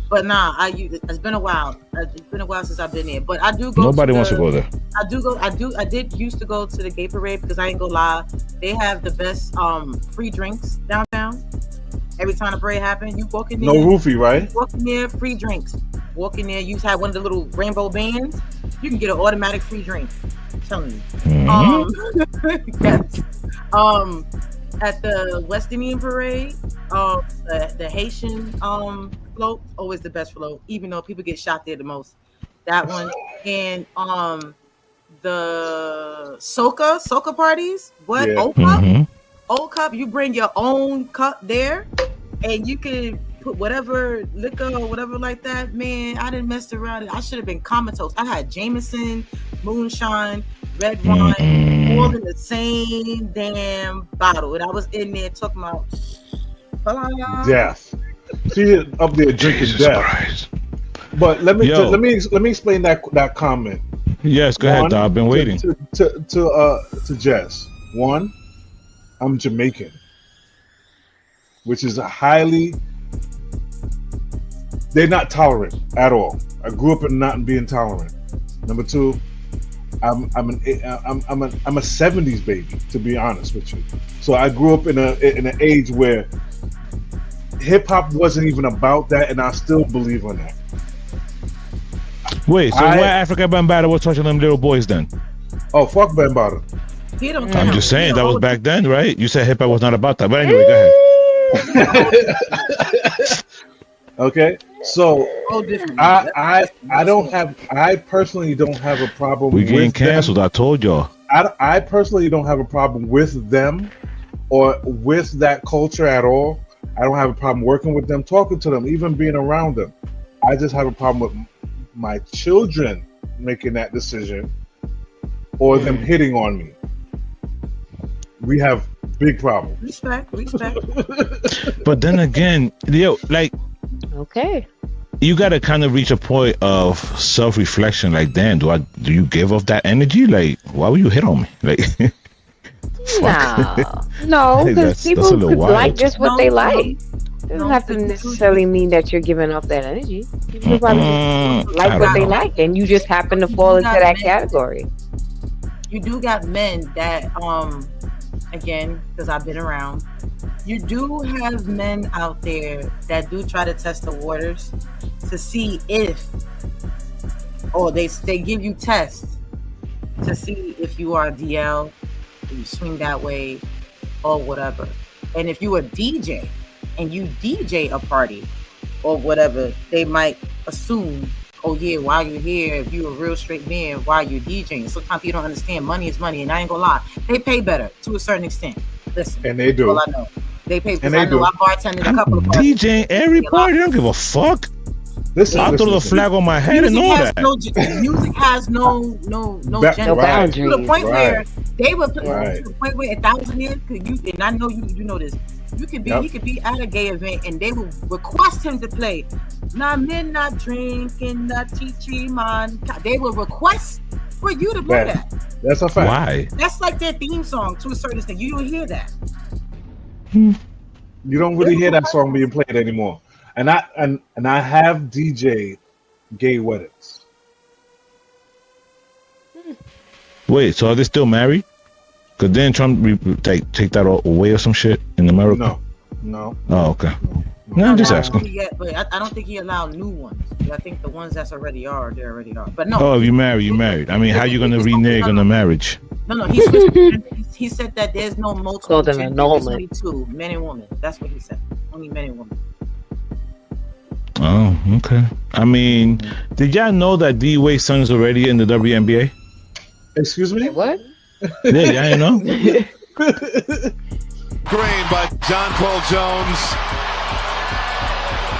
But nah, it's been a while. It's been a while since I've been there. But I do go. Nobody wants to go there. I did used to go to the gay parade because I ain't gonna lie. They have the best free drinks downtown. Every time the parade happens, you walk in there. No roofie, right? Walk in there, free drinks. Walk in there, you have one of the little rainbow bands. You can get an automatic free drink. I'm telling you. Yes. At the West Indian parade, the Haitian float, always the best float, even though people get shot there the most. That one. And the soca parties, what? Yeah. Old cup, you bring your own cup there, and you can put whatever liquor or whatever like that. Man, I didn't mess around. I should have been comatose. I had Jameson, moonshine, red wine, all in the same damn bottle, and I was in there talking about death. She up there drinking death. Christ. But let me explain that comment. Yes, go ahead, Doc. I've been waiting. To Jess. One, I'm Jamaican, which is they're not tolerant at all. I grew up in not being tolerant. Number two, I'm a 70s baby, to be honest with you. So I grew up in an age where hip hop wasn't even about that, and I still believe in that. Wait, so why Africa Bambaataa was touching them little boys then? Oh, fuck Bambaataa. I'm just saying that was back then, right? You said hip hop was not about that, but anyway, go ahead. Okay, so I personally don't have a problem. We're getting canceled. I told y'all. I personally don't have a problem with them or with that culture at all. I don't have a problem working with them, talking to them, even being around them. I just have a problem with my children making that decision or them hitting on me. We have big problems. Respect. But then again, like, okay, you gotta kind of reach a point of self-reflection. Like, damn, do you give off that energy? Like, why would you hit on me? Like, no, because people could like just what they like. It doesn't have to necessarily mean that you're giving off that energy. People probably just like what they like, and you just happen to fall into that category. You do got men that, again, because I've been around, you do have men out there that do try to test the waters to see if, or they give you tests to see if you are a DL, if you swing that way, or whatever. And if you a DJ and you DJ a party or whatever, they might assume, oh yeah, while you're here, if you're a real straight man, while you're DJing. Sometimes you don't understand money is money, and I ain't gonna lie, they pay better to a certain extent. Listen, and they do. Well, I know they pay because I know I bartended a couple of parties. DJing every party, I don't give a fuck. I'll throw the flag on my head and all that. Music has no gender. Right. To the point where they were to the point where 1,000 years, and I know you know this. You could be he could be at a gay event and they would request him to play. Nah, men not drinking, not teaching, man. They will request for you to play that. That's a fact. Why? That's like their theme song to a certain extent. You don't hear that. You don't really hear that song being played anymore. And I have DJ gay weddings. Wait, so are they still married? Because then Trump take that away or some shit in America? No. Oh, okay. No, I'm just asking. But I don't think he allowed new ones. I think the ones that's already are, they already are. But no. Oh, if you married. I mean, how you gonna renege on the marriage? No. He said that there's no multiple. There's only two, men and women. That's what he said. Only men and women. Oh, okay. I mean, did y'all know that D-Wade's son is already in the WNBA? Excuse me? What? Yeah, y'all didn't know? Green by John Paul Jones.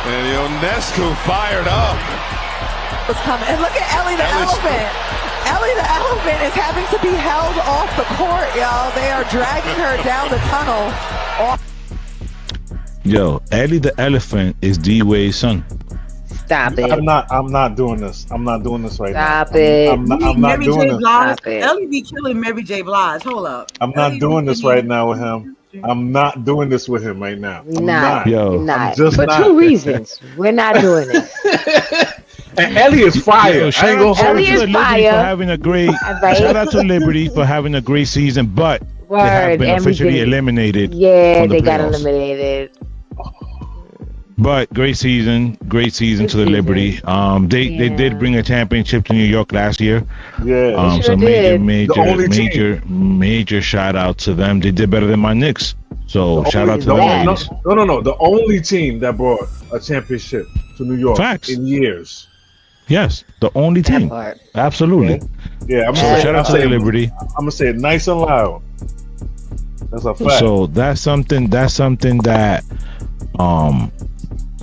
And Ionescu fired up. And look at Ellie the elephant. Ellie the elephant is having to be held off the court, y'all. They are dragging her down the tunnel. Yo, Ellie the elephant is D-Wade's son. Stop it. I'm not doing this. I'm not doing this right Stop now. it. I'm not doing this. Stop it. Ellie be killing Mary J. Blige. Hold up. I'm not doing this right now with him. I'm not doing this with him right now. I'm not. Yo. Not. just For not. 2 reasons. We're not doing this. And Ellie is fire. Yo, shout Ellie out is to Liberty fire. for having a great. Right. Shout out to Liberty for having a great season, but they have been officially eliminated. Yeah, from the they got playoffs. eliminated. But great season to the Liberty. They did bring a championship to New York last year. Yeah. So did. major shout out to them. They did better than my Knicks. So shout out to them ladies. No. The only team that brought a championship to New York in years. Yes, the only team. Absolutely. Okay. Yeah, shout out to the Liberty. I'm gonna say it nice and loud. That's a fact. So that's something that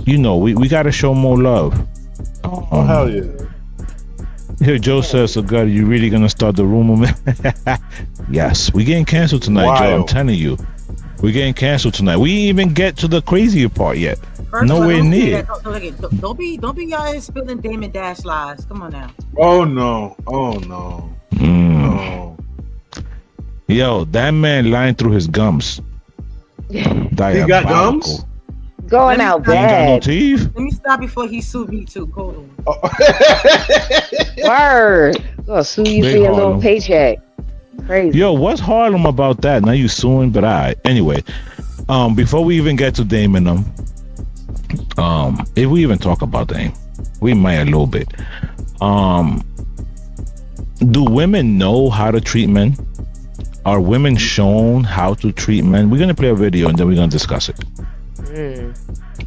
we gotta show more love. Hell yeah. Here Joe says, so God, you really gonna start the rumor? Yes, we getting canceled tonight, Joe. I'm telling you. We're getting canceled tonight. We didn't even get to the crazier part yet. Nowhere near. Don't be y'all spilling Damon Dash lies. Come on now. Oh no. No. Yo, that man lying through his gums. He got gums? Going out bad. He ain't got no teeth. Let me stop before he sued me too. Hold on. Word. Gonna sue you for your little paycheck. Crazy. Yo, what's Harlem about that? Now you suing, but anyway. Before we even get to Dame and them, if we even talk about Dame, we might a little bit. Do women know how to treat men? Are women shown how to treat men? We're gonna play a video and then we're gonna discuss it.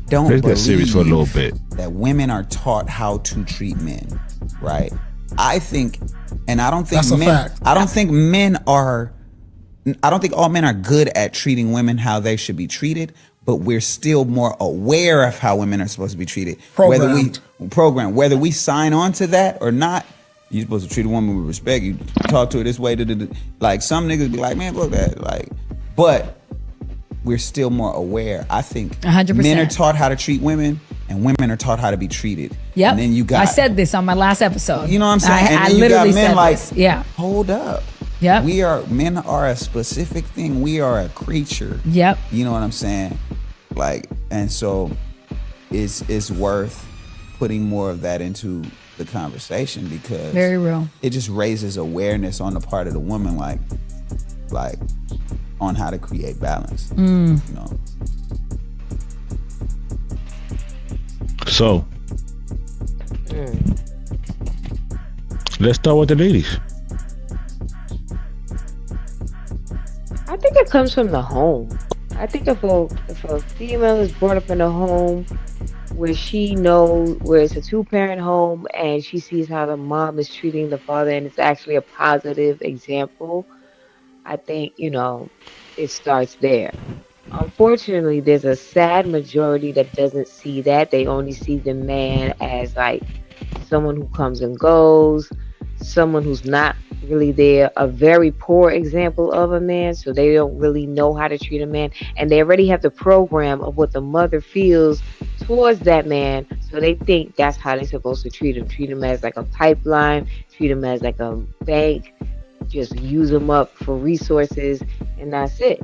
Let's get serious for a little bit. That women are taught how to treat men, right? I think, and I don't think That's a fact. I don't think all men are good at treating women how they should be treated, but we're still more aware of how women are supposed to be treated. Whether we sign on to that or not, you're supposed to treat a woman with respect. You talk to her this way. Like some niggas be like, man, fuck that. Like, but we're still more aware. I think 100%. Men are taught how to treat women, and women are taught how to be treated. Yep. And then you got. I said this on my last episode. You know what I'm saying? And I then literally you got men said like, this. Yeah. Hold up. Yep. Men are a specific thing. We are a creature. Yep. You know what I'm saying? Like, and so it's worth putting more of that into the conversation because very real. It just raises awareness on the part of the woman, like on how to create balance. You know. So let's start with the ladies. I think it comes from the home. I think if a female is brought up in a home where she knows, where it's a 2-parent home and she sees how the mom is treating the father and it's actually a positive example, I think, it starts there. Unfortunately, there's a sad majority that doesn't see that. They only see the man as like someone who comes and goes, someone who's not really there, a very poor example of a man, so they don't really know how to treat a man, and they already have the program of what the mother feels towards that man, so they think that's how they're supposed to treat him as like a pipeline, treat him as like a bank, just use him up for resources, and that's it.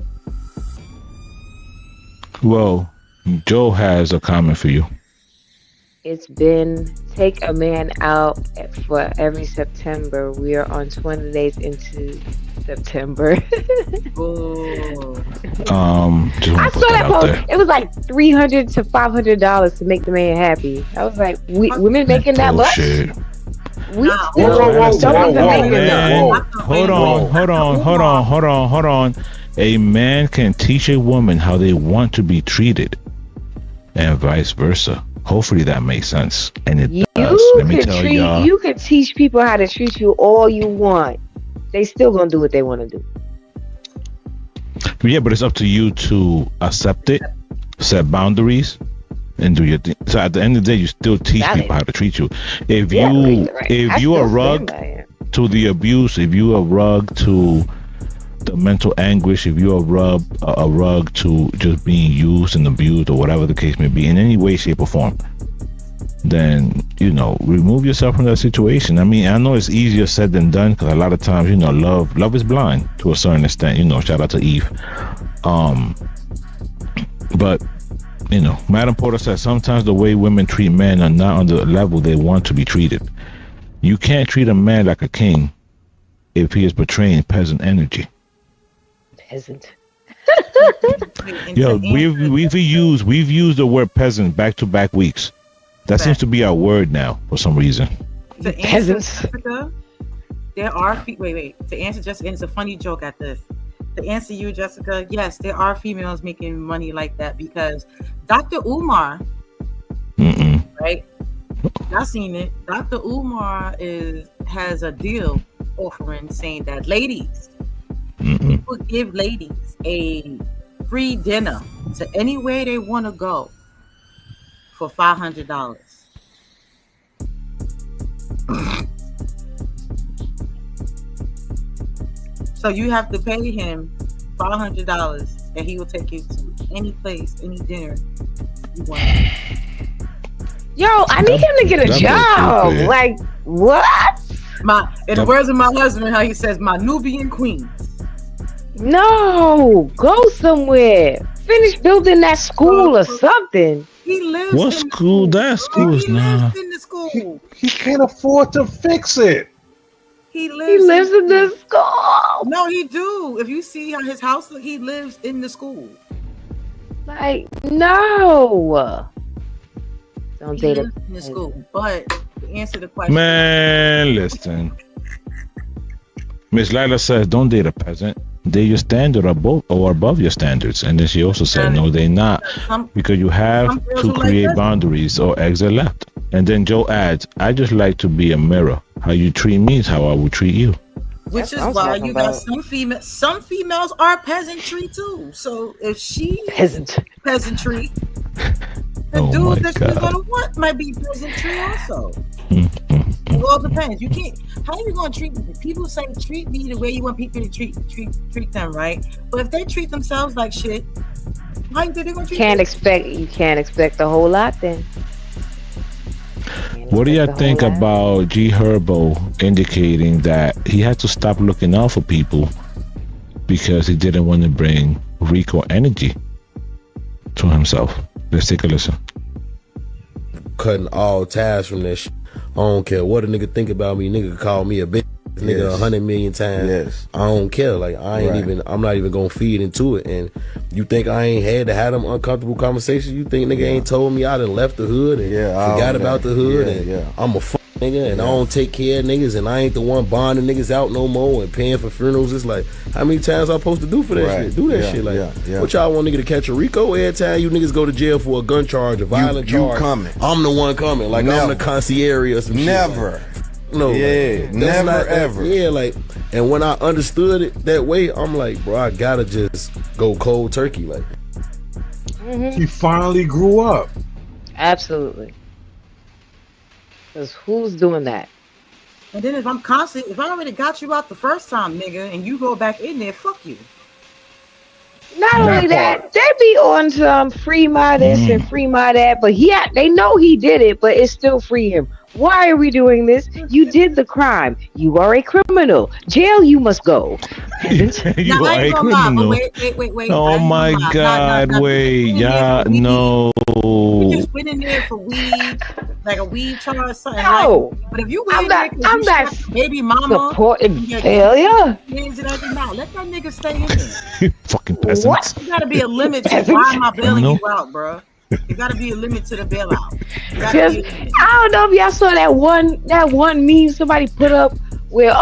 Well, Joe has a comment for you. It's been take a man out for every September. We are on 20 days into September. Just I saw that post. It was like $300 to $500 to make the man happy. I was like, women making that much? We still Hold on. A man can teach a woman how they want to be treated, and vice versa. Hopefully that makes sense, and it does. Let me tell y'all. You can teach people how to treat you all you want. They still gonna do what they want to do. Yeah, but it's up to you to accept it, set boundaries, and do your thing. So at the end of the day, you still teach people how to treat you. If you are rug to the abuse, if you are rug to the mental anguish, if you're a rug to just being used and abused or whatever the case may be in any way, shape or form, then remove yourself from that situation. I mean, I know it's easier said than done because a lot of times love is blind to a certain extent. Shout out to Eve, But you know, Madam Porter says sometimes the way women treat men are not on the level they want to be treated. You can't treat a man like a king if he is portraying peasant energy. Peasant. Yo, we've used the word peasant back-to-back weeks. That seems to be our word now for some reason. Peasants. Jessica, there are wait. To answer Jessica, and it's a funny joke at this. To answer you, Jessica, yes, there are females making money like that because Dr. Umar, right? Y'all seen it. Dr. Umar has a deal offering saying that ladies, people give ladies a free dinner to anywhere they want to go for $500. So you have to pay him $500 and he will take you to any place, any dinner you want. Yo, I need him to get a job. Like, what? In the words of my husband, how he says, my Nubian queens. No, go somewhere. Finish building that school or something. He lives what in school? That school is not. He lives in the school. He can't afford to fix it. He lives in the school. No, he do. If you see how his house, he lives in the school. Like, no. Don't date him in the school. But to answer the question, Man, listen. Miss Lila says, don't date a peasant. They're your standard or above your standards. And then she also said, no, they're not. Because you have to create boundaries or exit left. And then Joe adds, I just like to be a mirror. How you treat me is how I will treat you. Which is why you got some females are peasantry too. So if she peasantry, the dude that you're gonna want might be peasantry also. It all depends. You can't. How are you gonna treat people? Say treat me the way you want people to treat them, right? But if they treat themselves like shit, how are they gonna treat you can't expect a whole lot then. What do you think about G Herbo indicating that he had to stop looking out for people because he didn't want to bring Rico energy to himself? Let's take a listen. Cutting all ties from that shit. I don't care what a nigga think about me. Nigga call me a bitch. Nigga 100 million times. Yes. I don't care. Like I'm not even gonna feed into it. And you think I ain't had to have them uncomfortable conversations? You think nigga ain't told me I done left the hood and forgot about the hood and I'm a nigga and I don't take care of niggas and I ain't the one bonding niggas out no more and paying for funerals. It's like, how many times I supposed to do for that shit? Do that shit. Like, what y'all want nigga to catch a Rico every time you niggas go to jail for a gun charge, a violent charge? Coming. I'm the one coming. Like I'm the concierge or some shit. Never. No, never ever. Yeah, like, and when I understood it that way, I'm like, bro, I gotta just go cold turkey. Like, he finally grew up. Absolutely. Because who's doing that? And then if I already got you out the first time, nigga, and you go back in there, fuck you. Not only that, they be on some free my this and free my that, but they know he did it, but it's still free him. Why are we doing this? You did the crime. You are a criminal. Jail you must go. You are a criminal. Wait. Oh my God, wait. Yeah, no. You just went in there for weed, like a weed charge or something. No. Like, but if you I'm not baby mama supporting failure. Let that nigga stay in there. Fucking peasants. What? There gotta be a limit to why am I bailing you out, bro? There gotta be a limit to the bailout. I don't know if y'all saw that one meme somebody put up where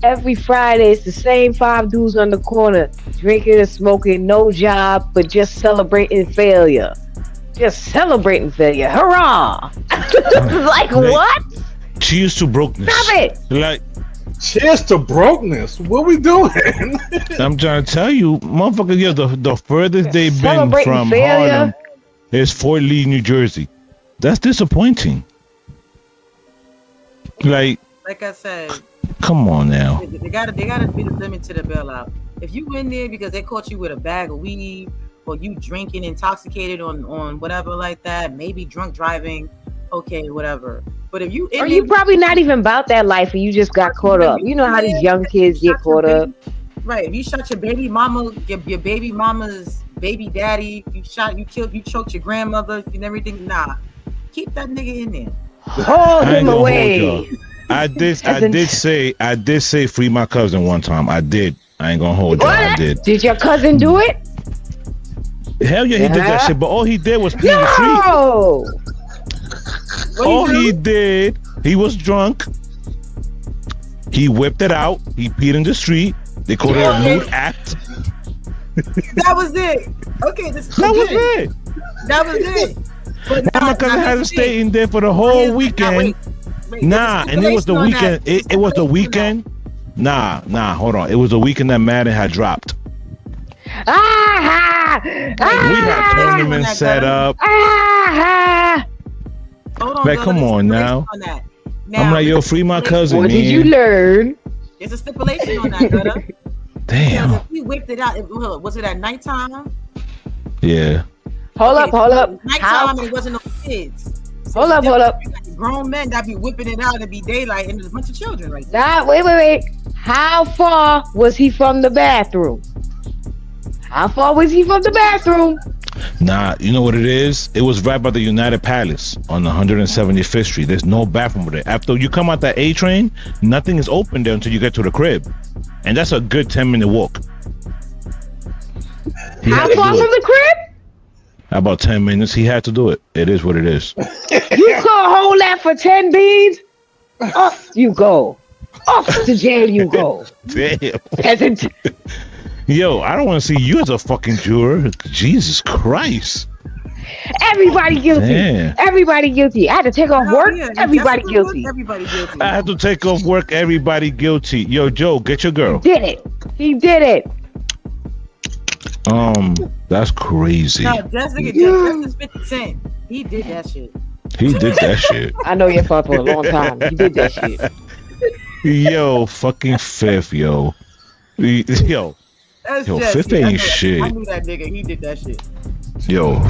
every Friday it's the same 5 dudes on the corner drinking and smoking, no job, but just celebrating failure. Just celebrating failure. Hurrah! Like what? Cheers to brokenness. Stop it! Like, cheers to brokenness. What we doing? I'm trying to tell you, motherfuckers, the furthest they've been from failure. Harlem is Fort Lee, New Jersey. That's disappointing. Like I said, come on now. They gotta be the limit to the bailout. If you in there because they caught you with a bag of weed or you drinking intoxicated on whatever like that, maybe drunk driving, okay, whatever. But if you or you probably not even about that life and you just got caught up. You know how these young kids get caught up. Right. If you shot your baby mama, your baby mama's baby daddy, you killed, you choked your grandmother and everything. Nah, keep that nigga in there. Hold him away. I did say free my cousin one time. I did. I ain't gonna hold you. I did. Did your cousin do it? Hell yeah, he did that shit. But all he did was pee in the street. All he did, he was drunk. He whipped it out. He peed in the street. They called it a lewd act. That was it. Okay, that was it. That was it. But my cousin had to stay in there for the whole weekend. Nah, and it was the weekend. It was the weekend. Nah, hold on. It was the weekend that Madden had dropped. We had tournaments set up. Like, come on now. I'm like, yo, free my cousin. What did you learn? There's a stipulation on that, brother. Damn. If we whipped it out, was it at nighttime? Yeah. Hold up. Nighttime, and it wasn't no kids. So hold up. Grown men that be whipping it out and be daylight, and there's a bunch of children right there. Nah, wait. How far was he from the bathroom? Nah, you know what it is? It was right by the United Palace on 175th Street. There's no bathroom there. After you come out that A train, nothing is open there until you get to the crib. And that's a good 10-minute walk. How far from the crib? About 10 minutes. He had to do it. It is what it is. You gonna hold that for 10 beans? Off you go. Off to jail you go. Damn. Peasant. Yo, I don't want to see you as a fucking juror. Jesus Christ. Everybody guilty. Damn. Everybody guilty. I had to take off work. Everybody guilty. I had to take off work. Everybody guilty. Yo, Joe, get your girl. He did it. That's crazy. No, Justice 50 Cent. He did that shit. I know your father for a long time. He did that shit. Yo, fucking Fifth, yo. Fifth ain't shit. I knew that nigga. He did that shit. Yo,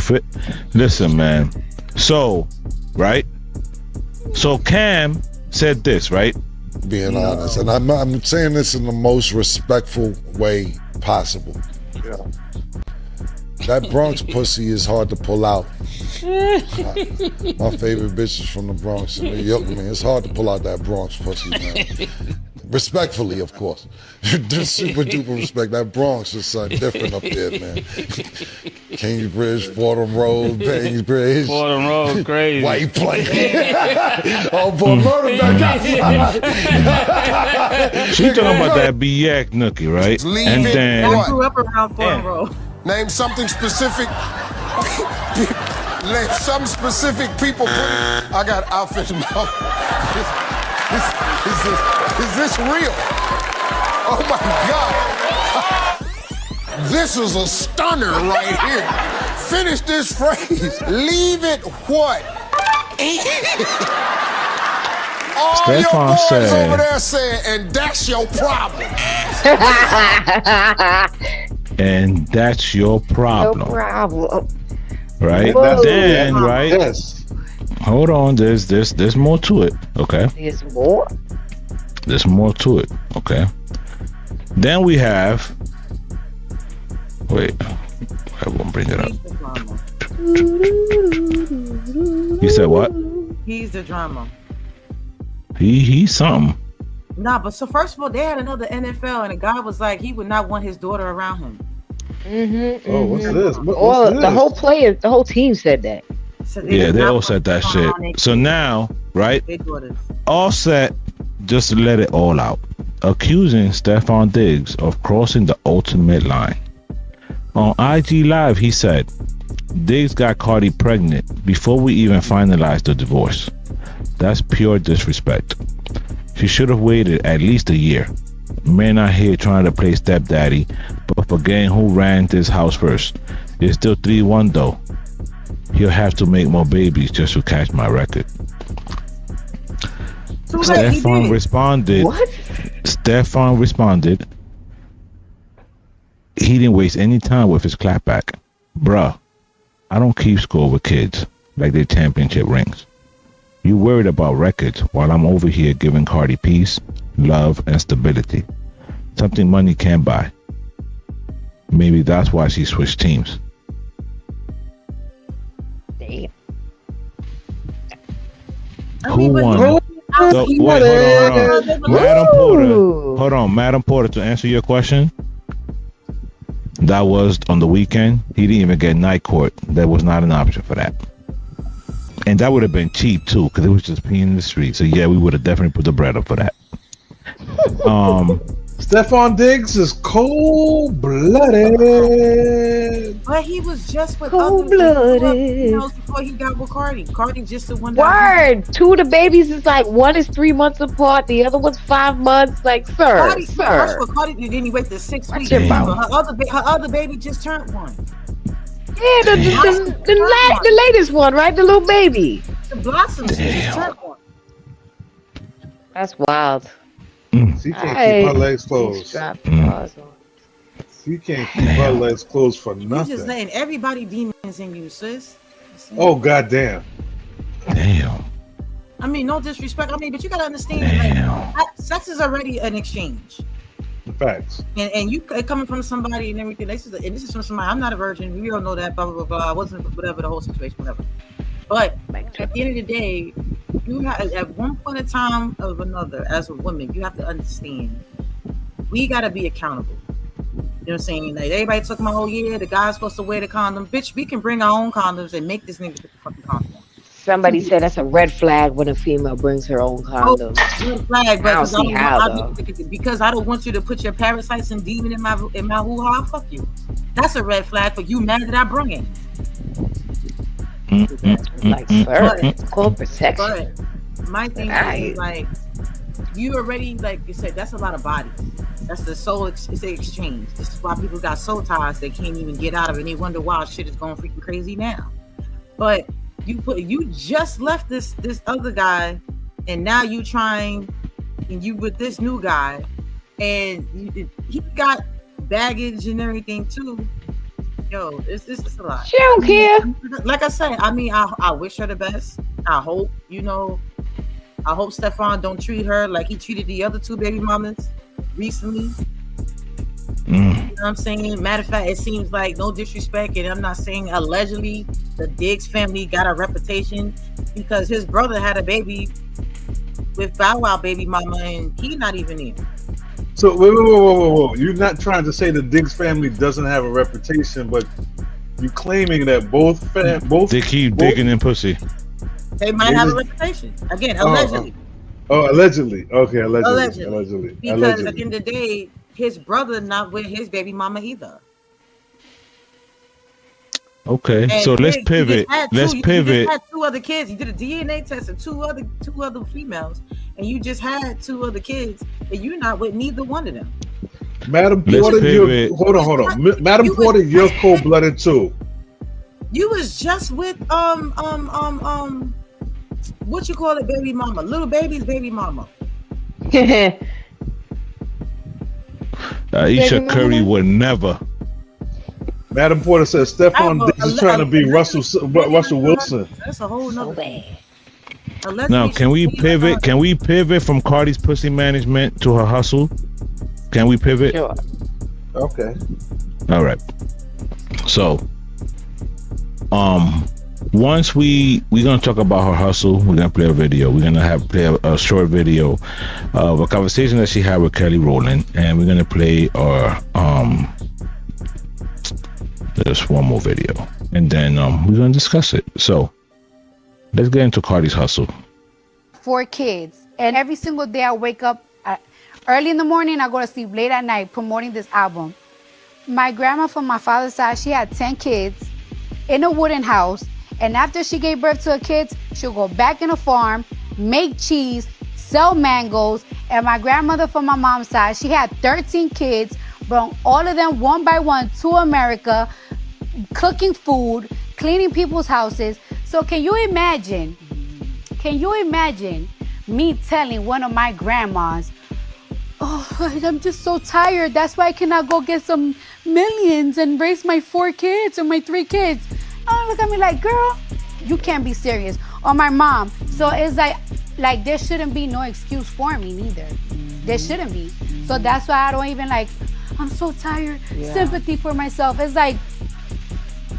listen, man. So, right? So Cam said this, right? Being honest, and I'm saying this in the most respectful way possible. Yeah. That Bronx pussy is hard to pull out. My favorite bitch is from the Bronx. Man, it's hard to pull out that Bronx pussy, man. Respectfully, of course. Just super duper respect. That Bronx is something different up there, man. Kingsbridge, Fordham Road, Kingsbridge. Fordham Road, crazy. White Plain. Oh, boy, murder back. She talking about that BX nookie, right? And then I grew up around Fordham Road. Name something specific. Let some specific people put it. I got outfit mouth. Is this real? Oh my God. This is a stunner right here. Finish this phrase. Leave it what? All Stefan your boys said, over there saying, and that's your problem. And that's your problem. No problem. Right? Whoa. Then, right? Yes. Hold on, there's more to it, okay? There's more? There's more to it, okay? Then we have, wait, I won't bring it up. You said what? He's the drama. He's something. Nah, but so first of all, they had another NFL, and the guy was like, he would not want his daughter around him. Oh, what's this? Well, the whole team said that. So Yeah, they all said that shit. So now, right? Offset just let it all out, accusing Stefan Diggs of crossing the ultimate line. On IG Live, he said, Diggs got Cardi pregnant before we even finalized the divorce. That's pure disrespect. She should have waited at least a year. Men out here trying to play stepdaddy, but forgetting who ran this house first. It's still 3-1 though. He'll have to make more babies just to catch my record. So Stefan responded. What? Stefan responded. He didn't waste any time with his clapback. Bruh, I don't keep score with kids like they championship rings. You worried about records while I'm over here giving Cardi peace, love, and stability. something money can't buy. Maybe that's why she switched teams. Damn. Who won? So, wait, hold on. Madam Porter. Hold on, Madam Porter, to answer your question. That was on the weekend. He didn't even get night court. There was not an option for that. And that would have been cheap too, because it was just peeing in the street. So yeah, we would have definitely put the bread up for that. Stephon Diggs is cold-blooded. But he was just with Cold-blooded before he got with Cardi. Cardi just the one. Word. Two of the babies is like, one is 3 months apart, the other one's 5 months. Like, sir. First of all, Cardi didn't even wait the 6 weeks. Her other baby just turned 1. Yeah, the latest one, right? The little baby. The Blossoms just turned 1. That's wild. She can't keep her legs closed. She can't keep her legs closed for nothing. You just letting everybody demons in you, sis. Oh, goddamn. Damn. I mean, no disrespect. I mean, but you gotta understand, like, sex is already an exchange. Facts. And you coming from somebody and everything. This is from somebody. I'm not a virgin. We all know that. Blah blah blah blah. I wasn't, whatever the whole situation, whatever. But at the end of the day, you have, at one point in time of another, as a woman, you have to understand, we gotta be accountable. You know what I'm saying? Like, everybody talking about, oh yeah, the guy's supposed to wear the condom. Bitch, we can bring our own condoms and make this nigga put the fucking condom on. Somebody said that's a red flag when a female brings her own condom. Red flag, but because I don't want you to put your parasites and demon in my hoo-ha. Fuck you. That's a red flag for you mad that I bring it. Like, sir, it's called protection. But my thing is, like, you already, like you said, that's a lot of bodies. That's the soul. It's an exchange. This is why people got soul ties they can't even get out of it. And they wonder why shit is going freaking crazy now. But you just left this other guy, and now you trying, and you with this new guy, and he got baggage and everything too. Yo, it's a lot. She don't care. Like I said, I mean, I wish her the best. I hope, I hope Stefan don't treat her like he treated the other 2 baby mamas recently. You know what I'm saying? Matter of fact, it seems like, no disrespect, and I'm not saying allegedly, the Diggs family got a reputation because his brother had a baby with Bow Wow baby mama, and he not even in. So whoa. You're not trying to say the Diggs family doesn't have a reputation, but you claiming that both they keep digging in pussy. They might have a reputation. Again, allegedly. Allegedly. Okay, allegedly. Because at the end of the day, his brother not with his baby mama either. Okay, and so let's pivot. You just had 2 other kids. You did a DNA test of two other females, and you just had 2 other kids, and you're not with neither one of them. Madam Porter, hold on. Madam Porter, you're cold-blooded too. You was just with what you call it, baby mama, little baby's baby mama. Aisha Curry would never. Madam Porter says Stephon Diggs is trying to be Russell Wilson. That's a whole nother. Now, can we pivot? Can we pivot from Cardi's pussy management to her hustle? Can we pivot? Sure. Okay. All right. So, once we're gonna talk about her hustle, we're gonna play a video. We're gonna play a short video of a conversation that she had with Kelly Rowland, and we're gonna play our there's one more video, and then we're gonna discuss it. So let's get into Cardi's hustle. 4 kids, and every single day I wake up early in the morning, I go to sleep late at night promoting this album. My grandma from my father's side, she had 10 kids in a wooden house, and after she gave birth to her kids, she'll go back in a farm, make cheese, sell mangoes. And my grandmother from my mom's side, she had 13 kids, brought all of them one by one to America, cooking food, cleaning people's houses. So can you imagine me telling one of my grandmas, oh, I'm just so tired, that's why I cannot go get some millions and raise my 4 kids or my 3 kids. Oh, look at me like, girl, you can't be serious. Or my mom. So it's like there shouldn't be no excuse for me neither. There shouldn't be. So that's why I don't even like, I'm so tired, sympathy for myself. It's like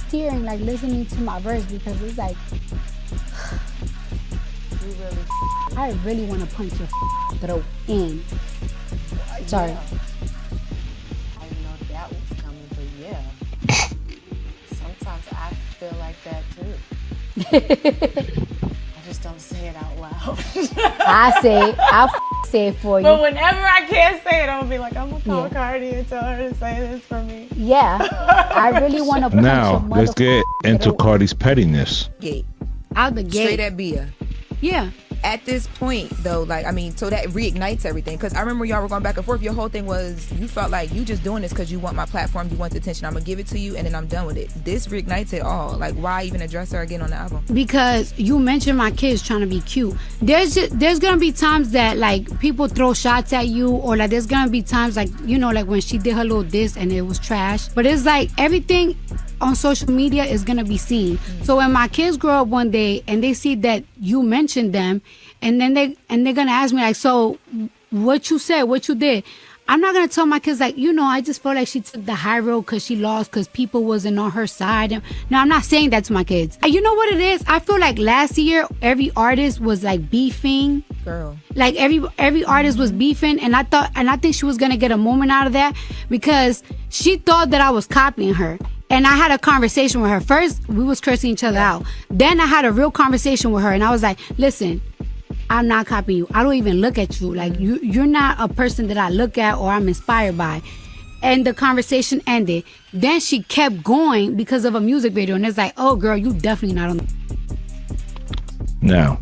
tearing, like listening to my verse, because it's like, I really want to punch your throat in. Sorry. I didn't know that was coming, but yeah. Sometimes I feel like that too. I just don't say it out loud. I'll say it for you. But whenever I can't say it, I'll be like, I'm gonna call Cardi and tell her to say this for me. Yeah, I really want to punch Now, let's get into Cardi's pettiness. Out the gate. Straight at Bia. Yeah. At this point, though, like, I mean, so that reignites everything. Because I remember y'all were going back and forth. Your whole thing was you felt like you just doing this because you want my platform, you want the attention. I'm going to give it to you, and then I'm done with it. This reignites it all. Like, why even address her again on the album? Because you mentioned my kids trying to be cute. There's going to be times that, like, people throw shots at you, or, like, there's going to be times, like, you know, like when she did her little diss and it was trash. But it's like everything on social media is going to be seen. So when my kids grow up one day and they see that you mentioned them, and then they're gonna ask me like, so what you said, what you did, I'm not gonna tell my kids like, you know, I just felt like she took the high road because she lost, because people wasn't on her side. No, I'm not saying that to my kids. You know what it is? I feel like last year every artist was like beefing. Girl. Like every artist was beefing, and I think she was gonna get a moment out of that because she thought that I was copying her. And I had a conversation with her. First, we was cursing each other out. Then I had a real conversation with her, and I was like, listen, I'm not copying you. I don't even look at you. Like, you're not a person that I look at or I'm inspired by. And the conversation ended. Then she kept going because of a music video, and it's like, oh, girl, you definitely not on the... Now,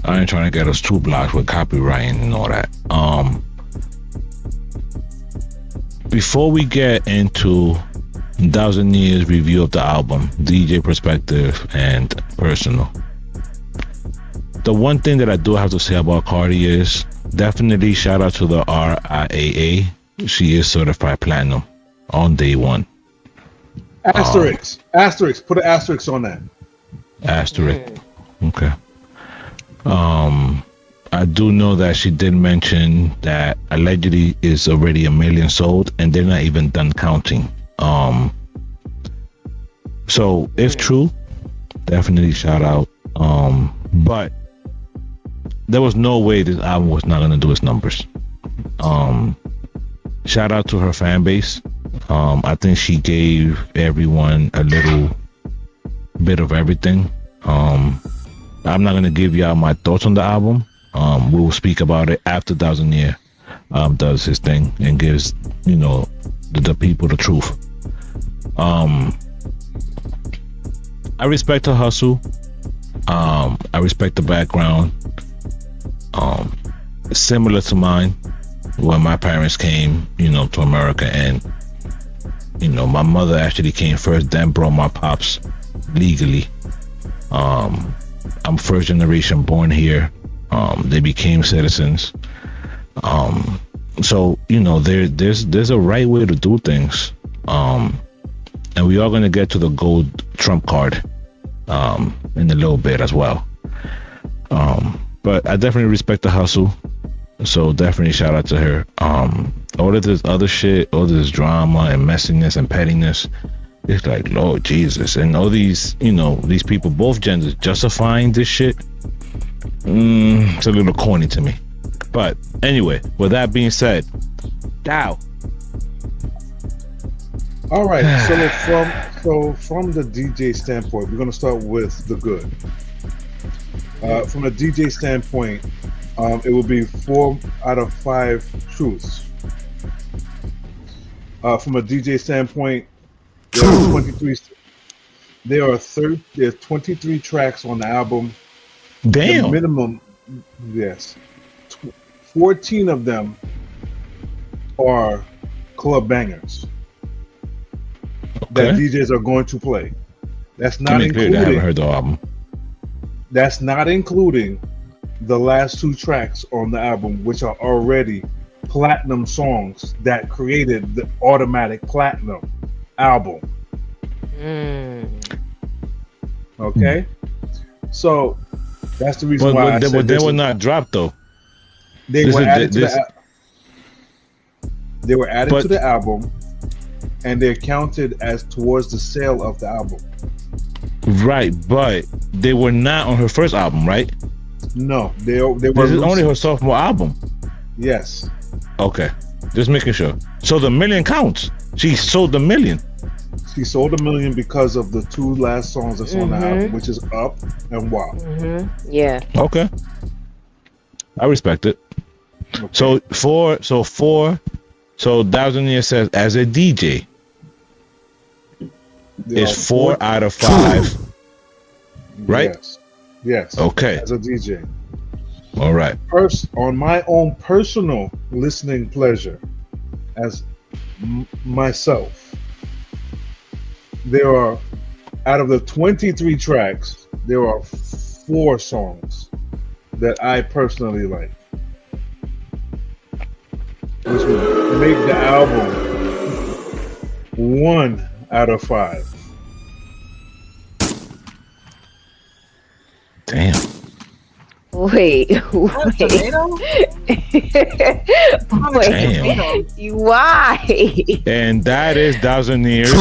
I ain't trying to get us too blocked with copywriting and all that. Before we get into 1,000 Years review of the album, DJ perspective and personal, the one thing that I do have to say about Cardi is definitely shout out to the RIAA. She is certified platinum on day one. Asterisk. Put an asterisk on that. Asterisk. Okay. I do know that she did mention that allegedly is already 1 million sold, and they're not even done counting. So if true, definitely shout out. But there was no way this album was not gonna do its numbers. Shout out to her fan base. I think she gave everyone a little bit of everything. I'm not gonna give y'all my thoughts on the album. We will speak about it after 1,000 Year does his thing and gives, you know, the people the truth. I respect her hustle. I respect the background. Similar to mine, when my parents came, you know, to America, and you know, my mother actually came first, then brought my pops legally. I'm first generation born here. They became citizens. So you know, there's a right way to do things. And we are going to get to the gold trump card in a little bit as well. But I definitely respect the hustle, so definitely shout out to her. All of this other shit, all this drama and messiness and pettiness, it's like, Lord Jesus. And all these, you know, these people, both genders, justifying this shit, it's a little corny to me. But anyway, with that being said, Dow. All right, so from the DJ standpoint, we're going to start with the good. From a DJ standpoint, it will be 4 out of 5 truths. From a DJ standpoint, there's 23 tracks on the album. Damn. The minimum, yes. 14 of them are club bangers that DJs are going to play. That's not including. I haven't heard the album. That's not including the last 2 tracks on the album, which are already platinum songs that created the automatic platinum album. Okay, so that's the reason why. They were not dropped though. They were added to the album, and they're counted as towards the sale of the album. Right, but they were not on her first album, right? No, they were. This is only her sophomore album. Yes. Okay, just making sure. So the million counts. She sold the million. She sold $1 million because of the 2 last songs that's on the album, which is Up and Wow. Yeah. Okay. I respect it. Okay. So Thousand says as a DJ, it's 4 out of 5. Right? Yes. Okay. As a DJ. All right. First, on my own personal listening pleasure, as myself, there are, out of the 23 tracks, there are 4 songs that I personally like, which would make the album 1 out of 5. Damn. Wait. Damn. Why? And that is Thousand Years.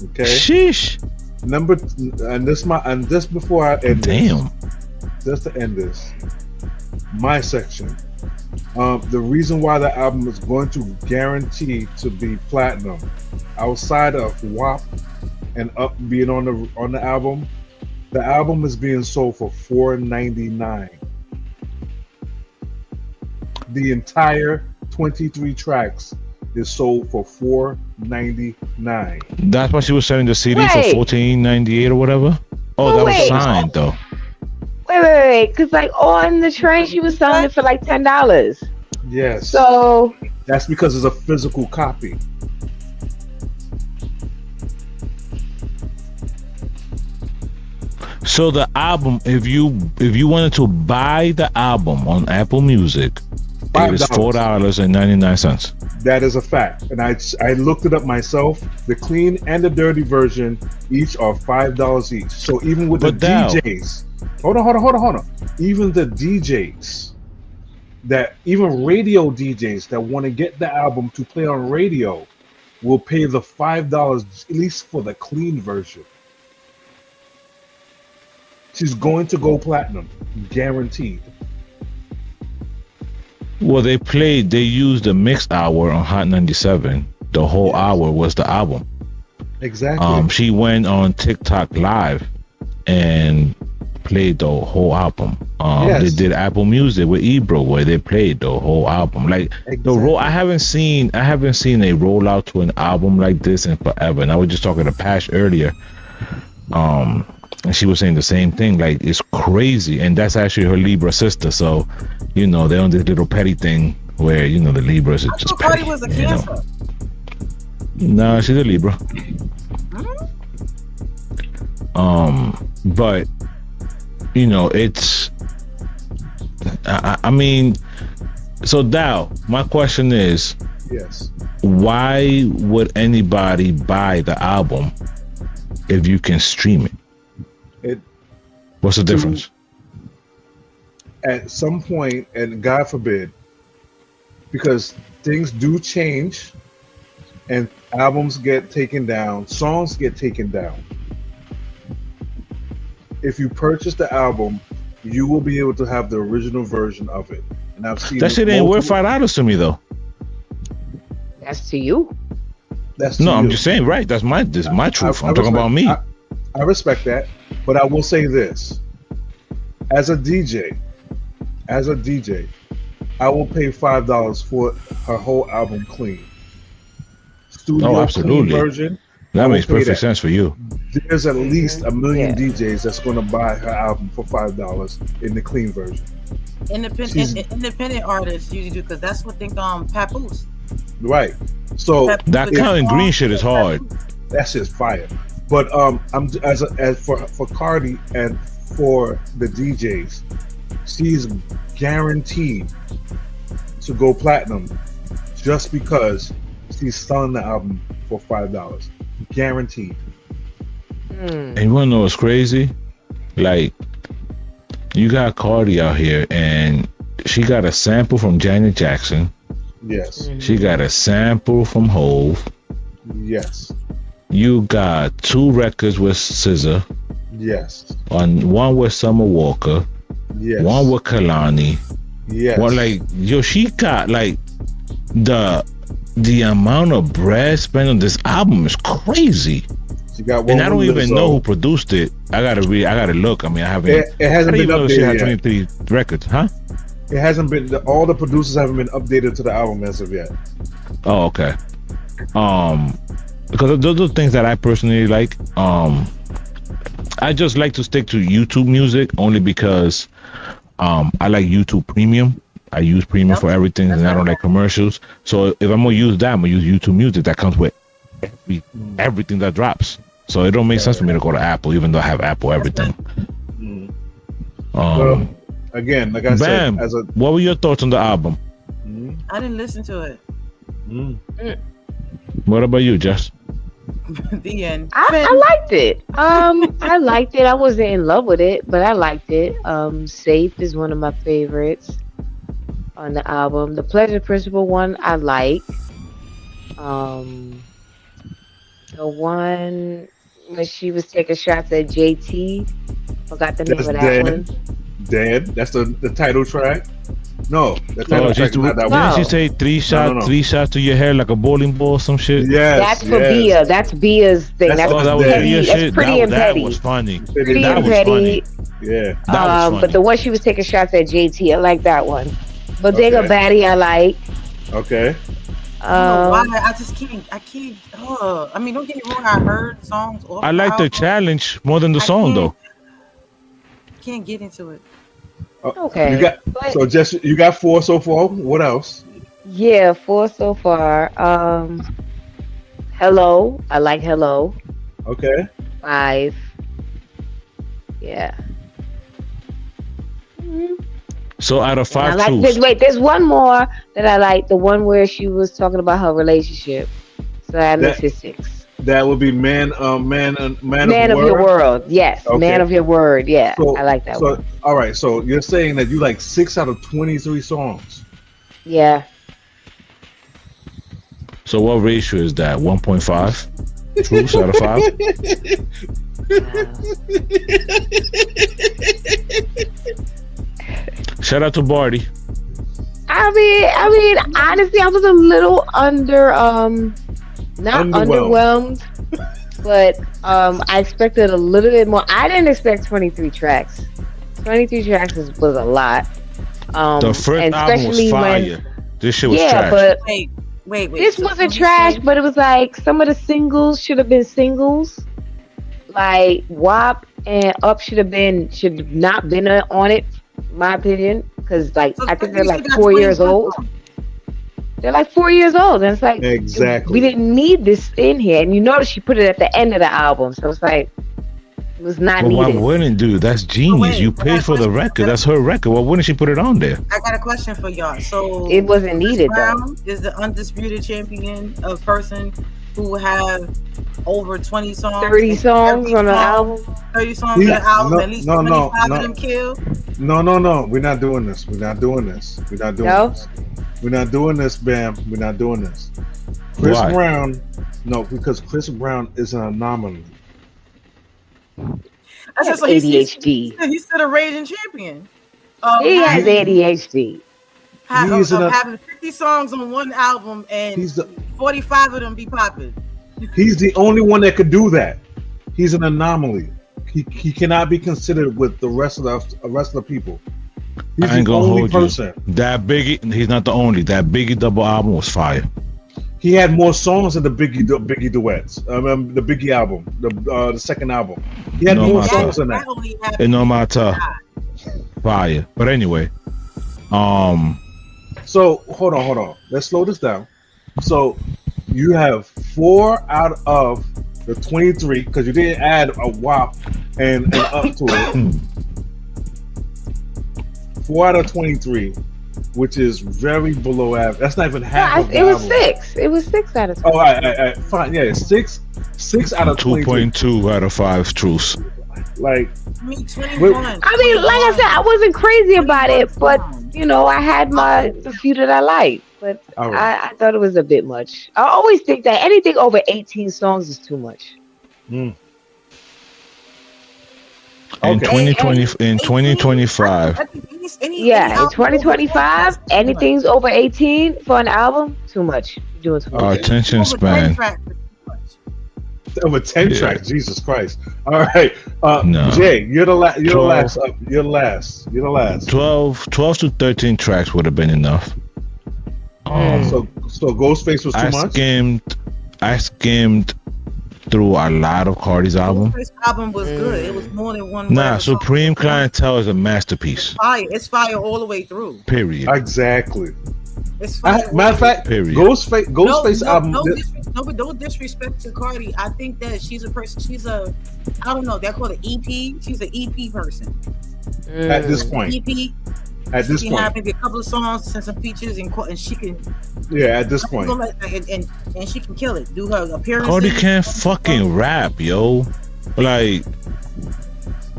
Okay. Sheesh. This before I end Damn. Just to end this, my section. The reason why the album is going to guarantee to be platinum, outside of WAP and Up being on the album is being sold for $4.99. The entire 23 tracks is sold for $4.99. That's why she was selling the CD for $14.98 or whatever. Oh, that was signed though. Wait, because like on the train she was selling it for like $10. Yes. So that's because it's a physical copy. So the album, if you wanted to buy the album on Apple Music, it is $4.99. That is a fact, and I looked it up myself. The clean and the dirty version each are $5 each. So even with DJs, hold on. Even the DJs even radio DJs that want to get the album to play on radio will pay the $5 at least for the clean version. She's going to go platinum, guaranteed. Well, they used the mixed hour on Hot 97. The whole hour was the album. Exactly. She went on TikTok Live and played the whole album. They did Apple Music with Ebro where they played the whole album. Like I haven't seen a rollout to an album like this in forever. And I was just talking to Pash earlier. And she was saying the same thing. Like, it's crazy. And that's actually her Libra sister. So, they're on this little petty thing where, the Libras are just petty. Cardi was a Cancer. No, she's a Libra. But, it's... I mean... So, Dow, my question is... Yes. Why would anybody buy the album if you can stream it? What's the difference? At some point, and God forbid, because things do change and albums get taken down, songs get taken down. If you purchase the album, you will be able to have the original version of it. And I've seen that shit ain't worth $5 to me though. That's to you. I'm just saying, right? This is my truth. I'm talking about me. I respect that, but I will say this: as a DJ, I will pay $5 for her whole album clean. Studio absolutely. Clean version. That makes perfect sense for you. There's at least 1 million DJs that's going to buy her album for $5 in the clean version. Independent artists usually do, because that's what they Papoose. Right. So that counting green shit is hard. That shit's fire. But I'm as for Cardi and for the DJs, she's guaranteed to go platinum just because she's selling the album for $5. Guaranteed. And you wanna know what's crazy? Like, you got Cardi out here and She got a sample from Janet Jackson. Yes. She got a sample from Hove. Yes. You got 2 records with SZA. Yes. One with Summer Walker. Yes. One with Kalani. Yes. Well, like, yo, she got like the amount of bread spent on this album is crazy. She got one, and I don't even know who produced it. I gotta look. I mean, I haven't. It hasn't been updated. She had yet. 23 records, huh? It hasn't been. All the producers haven't been updated to the album as of yet. Oh, okay. Because those are things that I personally like. I just like to stick to YouTube music only because I like YouTube Premium. I use Premium for everything, and I don't like commercials. So if I'm gonna use that, I'm gonna use YouTube Music. That comes with everything that drops. So it don't make sense for me to go to Apple, even though I have Apple everything. Well, again, like I said, what were your thoughts on the album? I didn't listen to it. What about you, Jess? The end. I liked it. I liked it. I wasn't in love with it, but I liked it. Safe is one of my favorites on the album. The Pleasure Principle one I like. The one when she was taking shots at JT. Forgot the name of that one. Dead. That's the title track. No, the title track is not that one. Didn't she say three shots to your hair like a bowling ball, some shit? Yes, that's for Bia. That's Bia's thing. That's petty. That's pretty and petty. That was funny. Pretty and petty. Yeah. That was funny. But the one she was taking shots at JT, I like that one. Bodega Baddie, I like. Okay. Why? I just can't. I can't. I mean, don't get me wrong. I heard songs. I like the challenge more than the song, though. Can't get into it. Okay. So Jess, you got 4 so far. What else? Yeah, 4 so far. Hello. I like Hello. Okay. 5. Yeah. So out of 5 there's one more that I like. The one where she was talking about her relationship. So I listed 6. That would be man of your world. Yes, okay. Man of your word. Yeah, I like that one. All right, so you're saying that you like 6 out of 23 songs. Yeah. So what ratio is that? 1.5 truths out of 5. Shout out to Barty. I mean, honestly, I was a little not underwhelmed, but I expected a little bit more. I didn't expect 23 tracks. 23 tracks was a lot. The first album was fire. This shit was trash. But wait. This wasn't trash, but it was like some of the singles should have been singles. Like WAP and Up should have not been on it, in my opinion, because I think they're like 4 years old. They're like 4 years old, and it's like exactly we didn't need this in here. And you notice she put it at the end of the album, so it's like it was not needed. Why wouldn't do? That's genius. You paid for the record. That's her record. Why wouldn't she put it on there? I got a question for y'all. So it wasn't needed. Brown is the undisputed champion of person who have over 20 songs, 30 songs on the album. 30 songs on the album. At least 25 of them killed. No. We're not doing this. We're not doing this. We're not doing this, Bam. We're not doing this. Chris Brown, because Chris Brown is an anomaly. That's ADHD. He's still a raging champion. He has ADHD. Having 50 songs on one album and 45 of them be popping. He's the only one that could do that. He's an anomaly. He cannot be considered with the rest of the people. He's I ain't gonna hold person. You. That Biggie, he's not the only. That Biggie double album was fire. He had more songs than the Biggie duets. The Biggie album, the second album. He had more songs than that. It no matter. Fire. But anyway, So hold on. Let's slow this down. So you have 4 out of the 23 because you didn't add a WAP and up to it. 4 out of 23, which is very below average. That's not even half. It was 6. It was 6 out of 23. Oh, all right, fine. Yeah, 6 out of 2.2 out of 5 truths. Like, I mean, 21. I mean, like I said, I wasn't crazy about it, but I had the few that I liked, but I thought it was a bit much. I always think that anything over 18 songs is too much. In 2025. Yeah, in 2025, anything's over 18 for an album, too much. You're doing too much. Our attention span. Over 10 tracks, Jesus Christ. All right. Jay, you're the last. You're the last. 12 to 13 tracks would have been enough. So Ghostface was too much? I skimmed through a lot of Cardi's album. Ghostface album was good. It was more than one. Nah, Supreme Clientele is a masterpiece. It's fire all the way through. Period. Exactly. It's fire. Matter of fact, period. Ghostface album. No disrespect to Cardi. I think that she's a person. I don't know. They're called an EP. She's an EP person. At this point. EP. At this she point. Have maybe a couple of songs and some features, and she can. Yeah, at this point. And she can kill it. Do her appearances. Cardi can't fucking rap, yo. Like.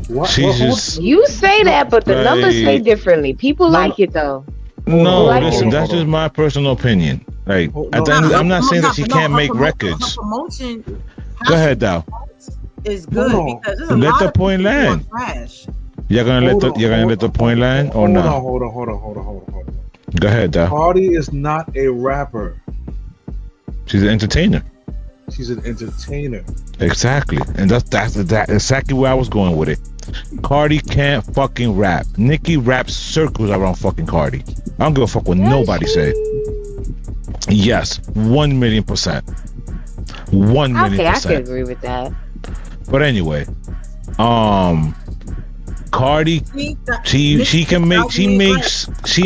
You say that, but the numbers say differently. People like it though. No, listen, that's just my personal opinion. Like, I'm not saying that she can't make records. Promotion. Go ahead, Dow. Is good because there's a let lot the of point land. Trash. You're gonna let the point land or not? Hold on. Go ahead, Dow. Cardi is not a rapper. She's an entertainer. She's an entertainer. Exactly, and that's exactly where I was going with it. Cardi can't fucking rap. Nicki raps circles around fucking Cardi. I don't give a fuck what nobody say. Yes, 1,000,000%. 1,000,000%. Okay, I can agree with that. But anyway, Cardi, she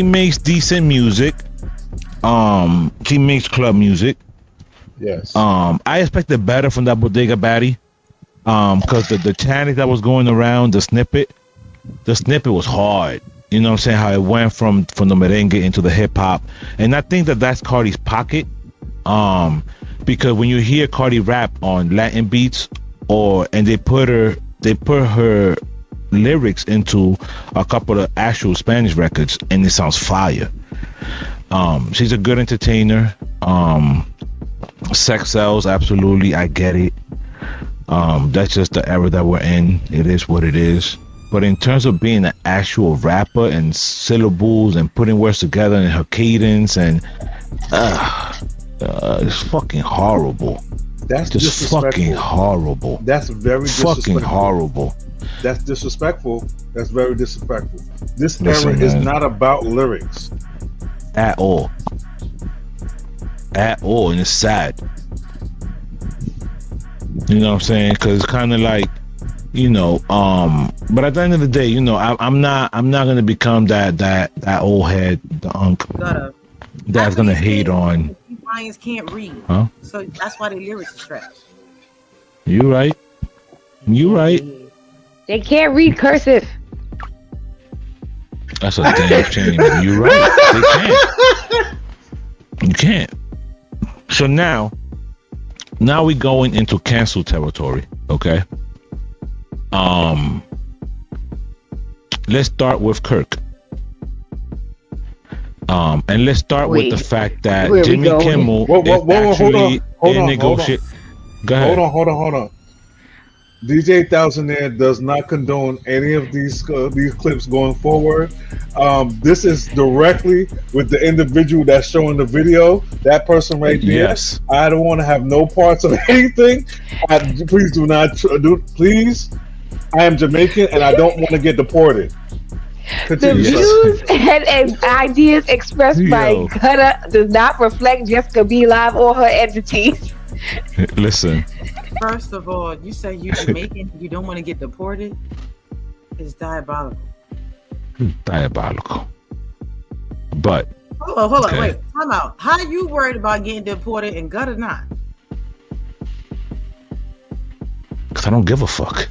makes decent music. She makes club music. Yes. I expected better from that Bodega Baddie. Because the chant that was going around, the snippet was hard. You know what I'm saying? How it went from the merengue into the hip hop, and I think that's Cardi's pocket. Because when you hear Cardi rap on Latin beats, and they put her lyrics into a couple of actual Spanish records, and it sounds fire. She's a good entertainer. Sex sells, absolutely. I get it. That's just the era that we're in. It is what it is. But in terms of being an actual rapper and syllables and putting words together and her cadence and it's fucking horrible. That's just fucking horrible. That's very fucking horrible. That's disrespectful. That's very disrespectful. This era is not about lyrics at all. At all, and it's sad. You know what I'm saying? Because it's kind of like, but at the end of the day, I'm not gonna become that old head, the unk that's gonna hate on. Lions can't read, so that's why the lyrics is trash. You right. They can't read cursive. That's a damn shame. You right. They can't. You can't. So now we going into cancel territory, okay? Let's start with Kirk. And let's start with the fact that Jimmy Kimmel actually negotiate. Go ahead. Hold on. DJ Thousandaire does not condone any of these clips going forward. This is directly with the individual that's showing the video. That person right there. Yes. I don't want to have no parts of anything. Please do not please. I am Jamaican and I don't want to get deported. Continue. The views and ideas expressed by Gutta does not reflect Jessica B. Live or her entities. Listen. First of all, you say you're Jamaican, you don't want to get deported. It's diabolical. Diabolical. But hold on, wait, time out. How you worried about getting deported and Gutta not? Because I don't give a fuck.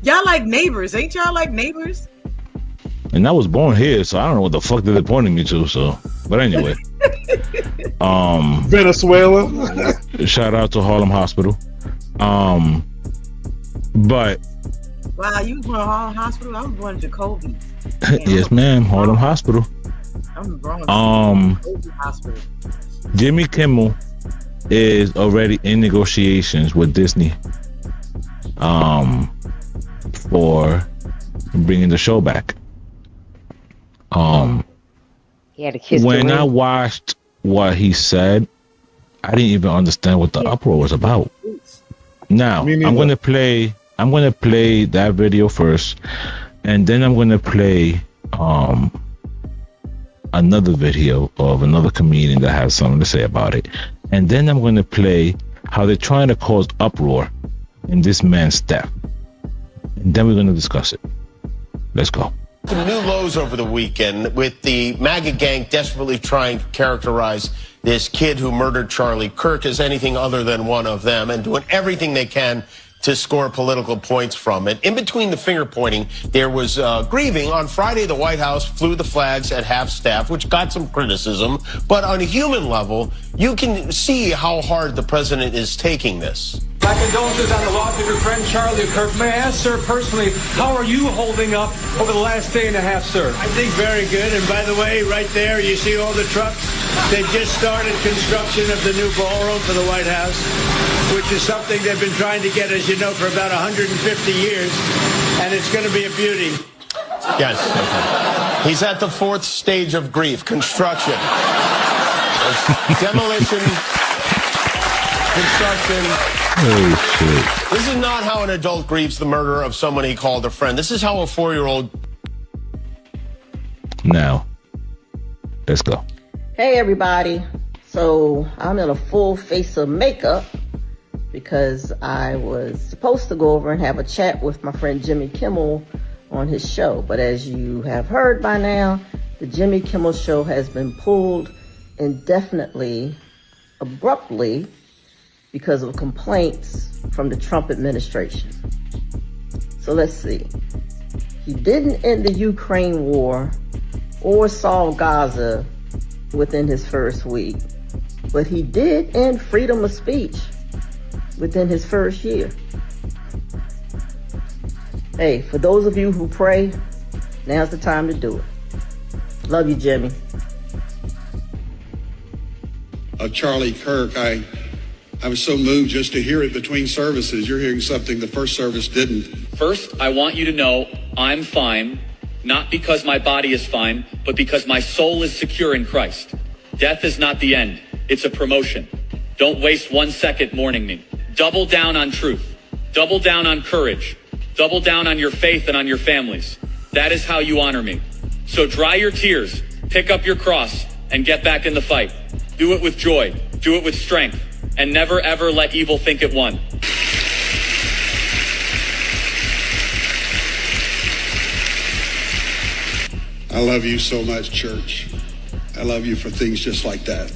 Y'all like neighbors, ain't y'all like neighbors? And I was born here, so I don't know what the fuck they're deporting me to. So, but anyway, Venezuela. Shout out to Harlem Hospital. But Wow, you was going to Harlem Hospital? I was going to Jacoby. Yes, ma'am. Harlem Hospital. I'm wrong. Jacoby Hospital. Jimmy Kimmel is already in negotiations with Disney for bringing the show back. He had to kiss when the ring. I watched what he said, I didn't even understand what the uproar was about. Now I'm gonna play that video first, and then I'm gonna play another video of another comedian that has something to say about it, and then I'm gonna play how they're trying to cause uproar in this man's death, and then we're gonna discuss it. Let's go. Some new lows over the weekend with the MAGA gang desperately trying to characterize this kid who murdered Charlie Kirk as anything other than one of them and doing everything they can to score political points from it. In between the finger pointing, there was grieving. On Friday, the White House flew the flags at half-staff, which got some criticism. But on a human level, you can see how hard the president is taking this. My condolences on the loss of your friend Charlie Kirk. May I ask, sir, personally, how are you holding up over the last day and a half, sir? I think very good. And by the way, right there, you see all the trucks? They just started construction of the new ballroom for the White House, which is something they've been trying to get, as you know, for about 150 years. And it's going to be a beauty. Yes. Okay. He's at the fourth stage of grief, construction. Demolition, construction. Oh, shit. This is not how an adult grieves the murder of someone he called a friend. This is how a 4-year-old... Now, let's go. Hey, everybody. So I'm in a full face of makeup because I was supposed to go over and have a chat with my friend Jimmy Kimmel on his show. But as you have heard by now, the Jimmy Kimmel show has been pulled indefinitely, abruptly, because of complaints from the Trump administration. So let's see. He didn't end the Ukraine war or solve Gaza within his first week, but he did end freedom of speech within his first year. Hey, for those of you who pray, now's the time to do it. Love you, Jimmy. Charlie Kirk, I was so moved just to hear it between services. You're hearing something the first service didn't. First, I want you to know I'm fine, not because my body is fine, but because my soul is secure in Christ. Death is not the end. It's a promotion. Don't waste 1 second mourning me. Double down on truth. Double down on courage. Double down on your faith and on your families. That is how you honor me. So dry your tears, pick up your cross, and get back in the fight. Do it with joy. Do it with strength. And never ever let evil think it won. I love you so much, church. I love you for things just like that.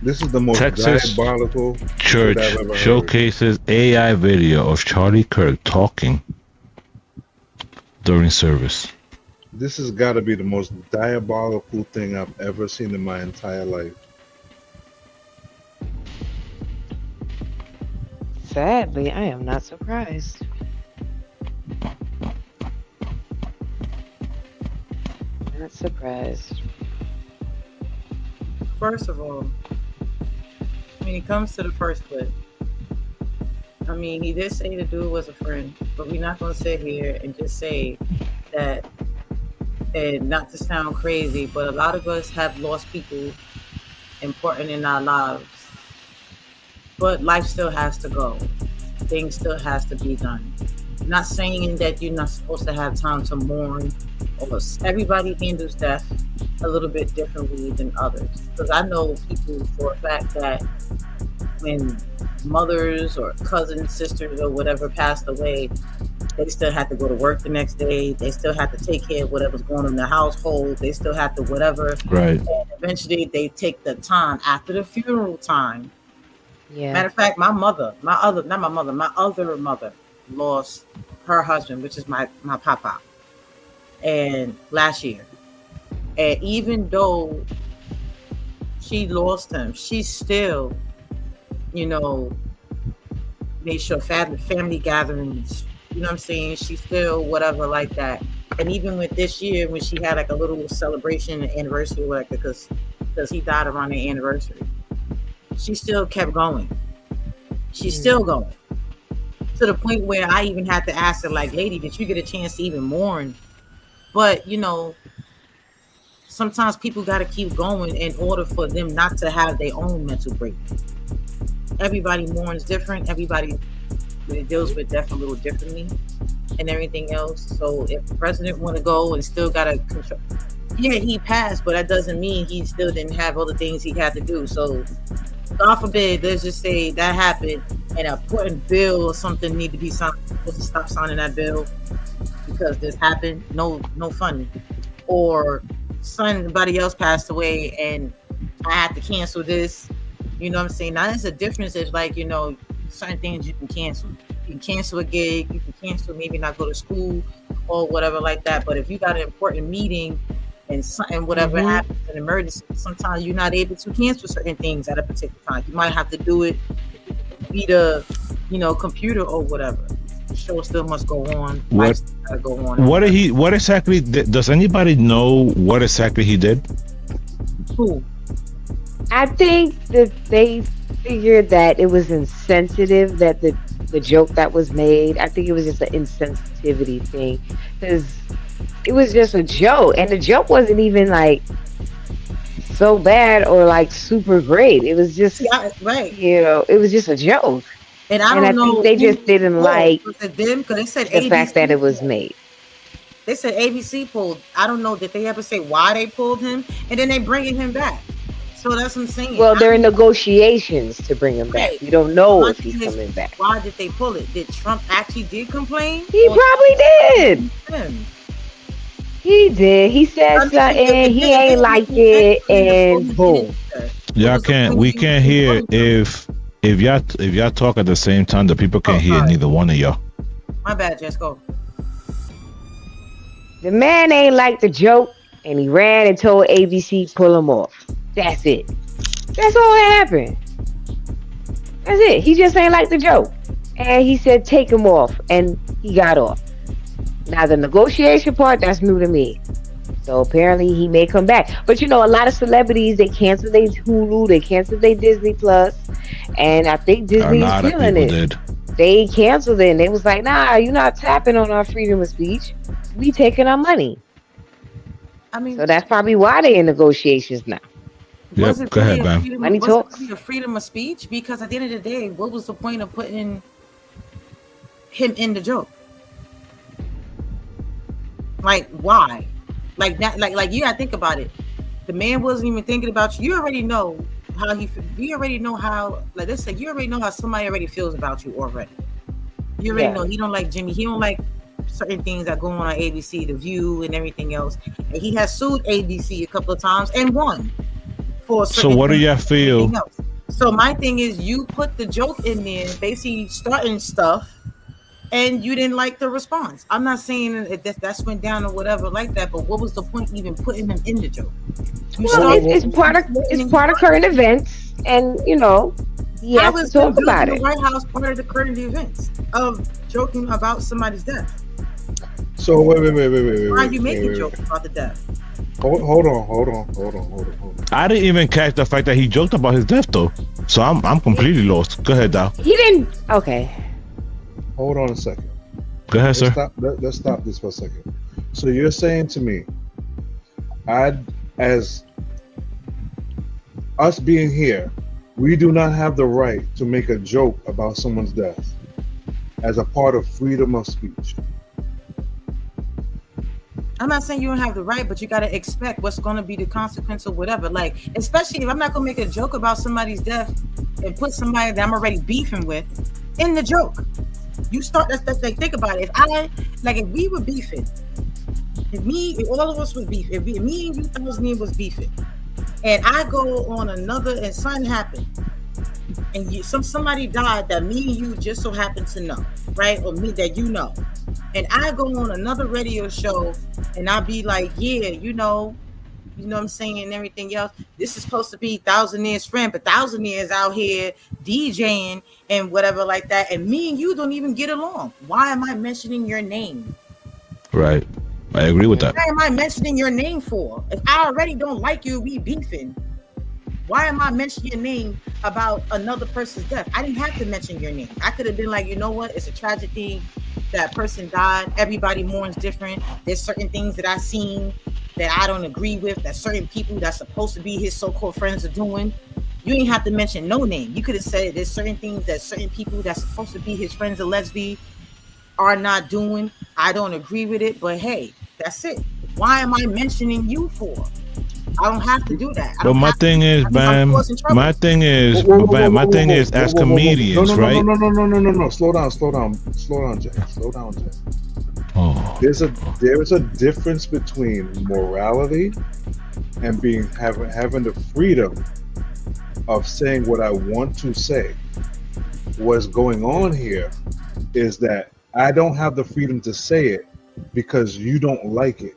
This is the most Texas diabolical church I've ever heard. showcases AI video of Charlie Kirk talking during service. This has got to be the most diabolical thing I've ever seen in my entire life. Sadly, I am not surprised. Not surprised. First of all, when it comes to the first clip, I mean, he did say the dude was a friend, but we're not going to sit here and just say that, and not to sound crazy, but a lot of us have lost people important in our lives. But life still has to go. Things still has to be done. Not saying that you're not supposed to have time to mourn, or everybody handles death a little bit differently than others. Because I know people for a fact that when mothers or cousins, sisters, or whatever passed away, they still had to go to work the next day. They still had to take care of whatever's going on in the household. They still had to whatever. Right. And eventually they take the time after the funeral time. Yeah. Matter of fact, my other mother lost her husband, which is my papa, and last year. And even though she lost him, she still, made sure family gatherings, you know what I'm saying? She still whatever like that. And even with this year, when she had like a little celebration anniversary, like because he died around the anniversary, she still kept going. She's still going to the point where I even had to ask her, like, lady, did you get a chance to even mourn? But you know, sometimes people got to keep going in order for them not to have their own mental break. Everybody mourns different. Everybody deals with death a little differently and everything else. So if the president want to go and still got to control, yeah, he passed, but that doesn't mean he still didn't have all the things he had to do. So God forbid, let's just say that happened and an important bill or something need to be signed. Supposed to stop signing that bill because this happened. No funny. Or somebody else passed away and I had to cancel this. You know what I'm saying? Now there's a difference. It's like, you know, certain things you can cancel. You can cancel a gig. You can cancel maybe not go to school or whatever like that. But if you got an important meeting and whatever happens, an emergency, sometimes you're not able to cancel certain things at a particular time. You might have to do it via, you know, computer or whatever. The show still must go on. What? Gotta go on. What exactly? Does anybody know what exactly he did? Who? I think that they figured that it was insensitive, that the joke that was made, I think it was just an insensitivity thing, because it was just a joke, and the joke wasn't even like so bad or like super great. It was just, right. You know, it was just a joke. And I don't know. Think they just didn't like was it them? Because they said the ABC fact that it was made. They said ABC pulled. I don't know. Did they ever say why they pulled him? And then they bringing him back. So that's what I'm saying. Well, they're in negotiations to bring him back. You don't know if he's coming back. Why did they pull it? Did Trump actually did complain? He probably did. He did. He said something. He ain't like it, and boom. We can't hear if y'all talk at the same time. The people can't hear neither one of y'all. My bad, Jess. Go. The man ain't like the joke, and he ran and told ABC pull him off. That's it. That's all that happened. That's it. He just ain't like the joke. And he said take him off. And he got off. Now the negotiation part, that's new to me. So apparently he may come back. But you know, a lot of celebrities, they cancel their Hulu, they cancel their Disney Plus. And I think Disney is feeling it. Did. They canceled it and they was like, nah, you're not tapping on our freedom of speech. We taking our money. I mean, so that's probably why they're in negotiations now. Yep, go ahead, man. Money talks. Was it freedom of speech? Because at the end of the day, what was the point of putting him in the joke? Like, why? Like that? Like you gotta think about it. The man wasn't even thinking about you. You already know how he. You already know how. Like let's say you already know how somebody already feels about you already. You already know he don't like Jimmy. He don't like certain things that go on ABC, The View, and everything else. And he has sued ABC a couple of times and won. So what do y'all feel? So my thing is, you put the joke in there, basically starting stuff, and you didn't like the response. I'm not saying that's went down or whatever like that, but what was the point even putting him in the joke? It's part of current events, and you know, he has to talk about it. The White House part of the current events of joking about somebody's death. So wait. Why are you making jokes about the death? Hold on. I didn't even catch the fact that he joked about his death though. So I'm completely lost. Go ahead, Dow. He didn't. Okay. Hold on a second. Go ahead, sir. Let's stop this for a second. So you're saying to me, as us being here, we do not have the right to make a joke about someone's death as a part of freedom of speech. I'm not saying you don't have the right, but you got to expect what's going to be the consequence or whatever. Like, especially if I'm not going to make a joke about somebody's death and put somebody that I'm already beefing with in the joke. You start, that's like, think about it. If we were beefing, if all of us was beefing, if me and you, Thousand was beefing, and I go on another, and something happened, and somebody died that me and you just so happen to know, right? Or me that you know. And I go on another radio show and I'll be like, yeah, you know, you know what I'm saying, and everything else. This is supposed to be Thousandaires' friend, but Thousandaires out here DJing and whatever like that. And me and you don't even get along. Why am I mentioning your name? Right. I agree with that. Why am I mentioning your name for? If I already don't like you, we beefing. Why am I mentioning your name about another person's death? I didn't have to mention your name. I could have been like, you know what? It's a tragedy. That person died. Everybody mourns different. There's certain things that I've seen that I don't agree with, that certain people that's supposed to be his so-called friends are doing. You ain't have to mention no name. You could have said there's certain things that certain people that's supposed to be his friends or lesbians are not doing. I don't agree with it, but hey, that's it. Why am I mentioning you for? I don't have to do that. But my thing is, my thing is, as comedians, right? No. Slow down, Jay. Slow down, Jay. Oh. There is a difference between morality and having the freedom of saying what I want to say. What's going on here is that I don't have the freedom to say it because you don't like it.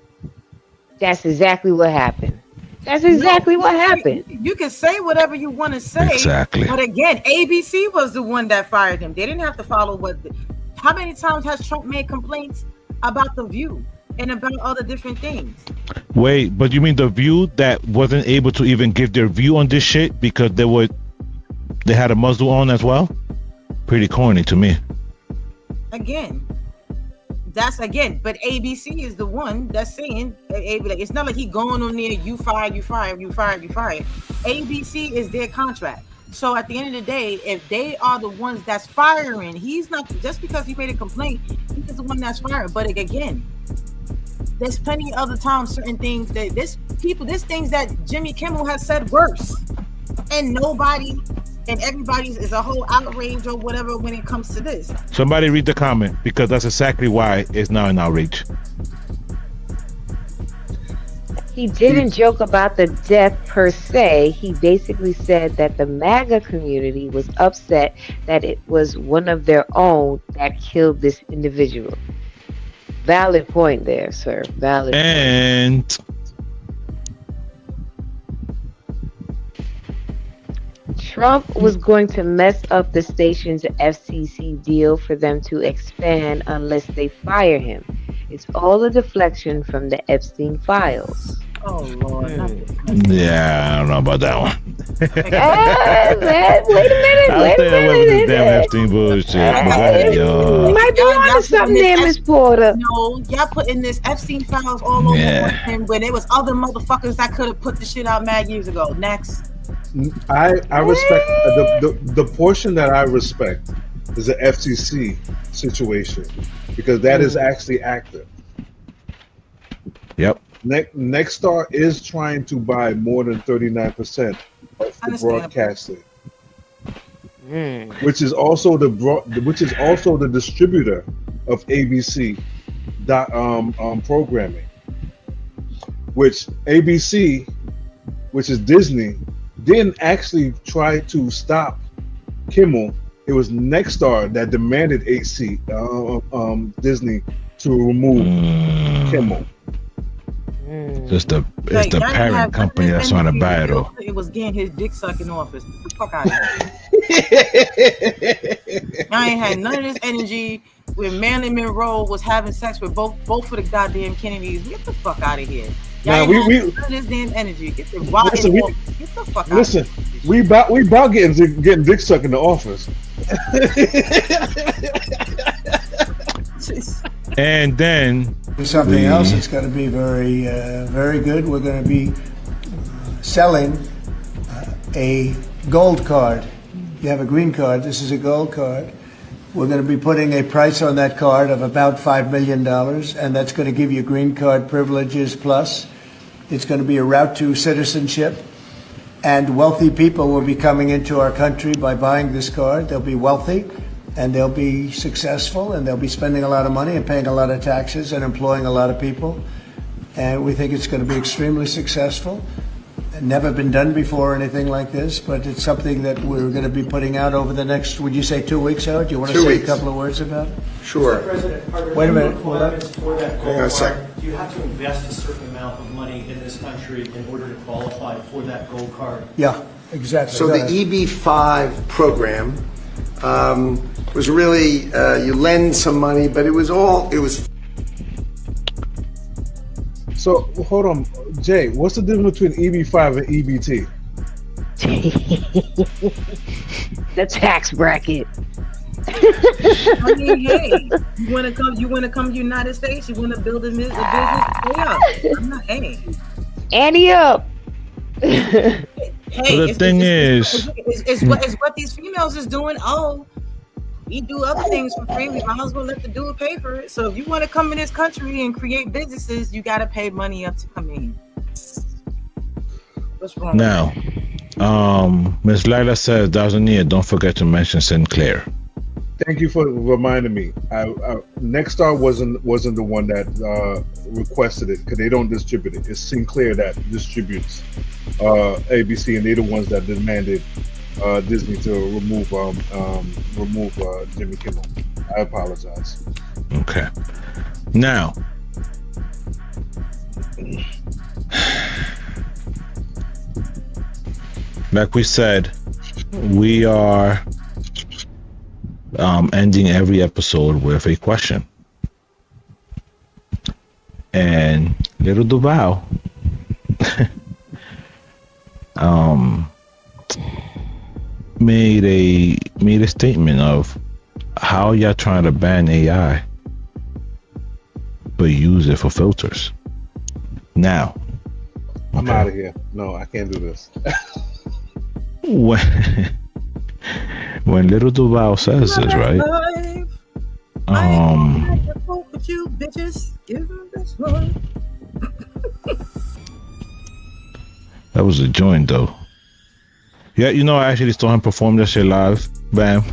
That's exactly what happened. That's exactly what happened. You can say whatever you want to say. Exactly. But again, ABC was the one that fired him. They didn't have to follow how many times has Trump made complaints about The View and about other different things? Wait, but you mean The View that wasn't able to even give their view on this shit because they had a muzzle on as well? Pretty corny to me. But ABC is the one that's saying, it's not like he going on there, you fired. ABC is their contract. So at the end of the day, if they are the ones that's firing, he's not, just because he made a complaint, he's the one that's firing. But again, there's plenty of other times, certain things that there's things that Jimmy Kimmel has said worse. And nobody and everybody's is a whole outrage or whatever when it comes to this. Somebody read the comment, because that's exactly why it's now an outrage. He didn't joke about the death per se. He basically said that the MAGA community was upset that it was one of their own that killed this individual. Valid point there, sir. Valid point. Trump was going to mess up the station's FCC deal for them to expand unless they fire him. It's all a deflection from the Epstein files. Oh, Lord. Yeah, I don't know about that one. Wait a minute. I'll stay away with this damn Epstein bullshit. You might be on to something there, Miss Porter. No, y'all putting this Epstein files all over him when there was other motherfuckers that could have put the shit out mad years ago. Next. I respect the portion that I respect is the FCC situation, because that is actually active. Yep. Nexstar is trying to buy more than 39% of the broadcasting, which is also the distributor of ABC programming, which ABC, which is Disney, didn't actually try to stop Kimmel. It was Nexstar that demanded Disney to remove Kimmel. It's the parent company that's trying to buy it all. It was getting his dick sucked in office. Get the fuck out of here. I ain't had none of this energy when Marilyn Monroe was having sex with both of the goddamn Kennedys. Get the fuck out of here. Now none of this damn energy. Get the fuck out. Listen, we about getting dick sucked in the office. And then something else that's going to be very, very good. We're going to be selling a gold card. You have a green card. This is a gold card. We're going to be putting a price on that card of about $5 million, and that's going to give you green card privileges plus. It's going to be a route to citizenship, and wealthy people will be coming into our country by buying this card. They'll be wealthy, and they'll be successful, and they'll be spending a lot of money and paying a lot of taxes and employing a lot of people. And we think it's going to be extremely successful. Never been done before, anything like this, but it's something that we're going to be putting out over the next, would you say 2 weeks, Howard? Do you want to 2 say weeks. a couple of words about it? Sure. President, are there Wait a minute. requirements for that Hang on a gold sec. card? Do you have to invest a certain amount of money in this country in order to qualify for that gold card? Yeah, exactly. So the EB-5 program was really, you lend some money, but it was. So hold on, Jay. What's the difference between EB-5 and EBT? The tax bracket. I mean, hey, you want to come? You want to come to the United States? You want to build a business? Yeah, I'm not. Hey, Annie up. Hey, the thing is, it's what these females is doing. Oh, we do other things for free. We might as well let the dude pay for it. So if you want to come in this country and create businesses, you got to pay money up to come in. What's wrong? Now, Ms. Lila says, Dazania, don't forget to mention Sinclair. Thank you for reminding me. Nexstar wasn't the one that requested it because they don't distribute it. It's Sinclair that distributes ABC, and they're the ones that demanded Disney to remove Jimmy Kimmel. I apologize. Okay. Now, like we said, we are ending every episode with a question. And Little Duval made a statement of how y'all trying to ban AI but use it for filters. Now, I'm out of here. No, I can't do this. When Little Duval says this, right? With you bitches, give them this one. That was a joint though. Yeah, you know, I actually saw him perform that shit live. Bam.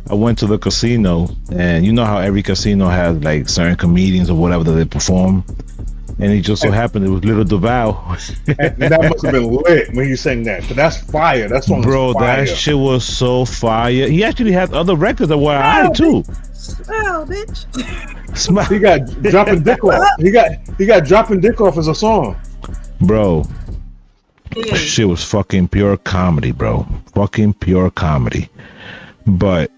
I went to the casino, and you know how every casino has like certain comedians or whatever that they perform. And it just so happened it was Little Duval. That must have been lit when you sang that. But that's fire. That song Bro, is fire. that shit was so fire. He actually has other records that were high too. Smile, bitch. He got dropping dick off. He got dropping dick off as a song. Bro. That shit was fucking pure comedy, bro. Fucking pure comedy. But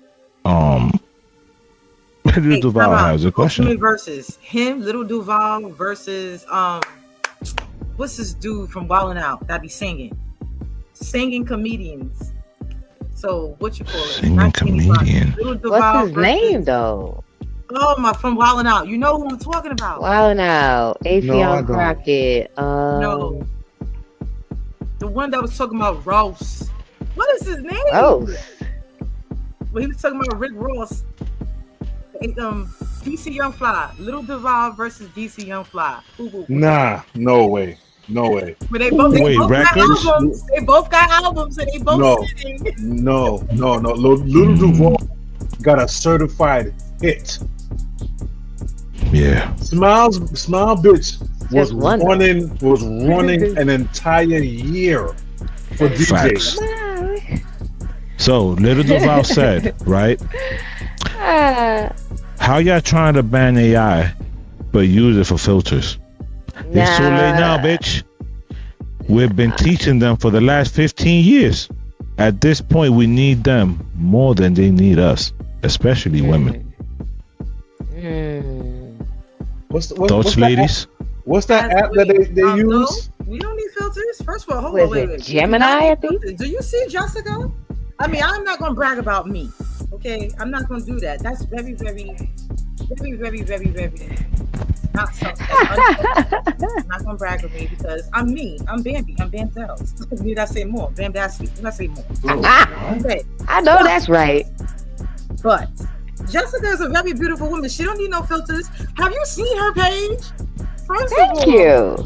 Little Duval has a question. Ultimate versus him, Little Duval versus what's this dude from Wildin' Out that be singing comedians. So what you call it? Singing comedian. What's his name though? Oh my, from Wildin' Out. You know who I'm talking about? Wildin' Out. Afion Crockett. No. The one that was talking about Ross. What is his name? Ross. Well, he was talking about Rick Ross. DC Young Fly. Little Duval versus DC Young Fly. Nah, no way. No way. But they both got albums. They both got albums and they both sing. No. Little Duval got a certified hit. Yeah. Smile Bitch was running an entire year for DJs. So Little Duval said, right? How y'all trying to ban AI but use it for filters? It's too late now, bitch. We've been teaching them for the last 15 years. At this point, we need them more than they need us, especially women. Those ladies? What's that app that they use? No, we don't need filters. First of all, hold on, wait. Gemini, I think. Do you see Jessica? I mean, I'm not gonna brag about me. Okay, I'm not gonna do that. That's very not something. I'm not gonna brag with me because I'm me. I'm Bambi. I'm Bamzels. Need I say more? Bambasty. Need I say more? Okay. I know that's right. But Jessica is a very beautiful woman. She don't need no filters. Have you seen her page? Thank you.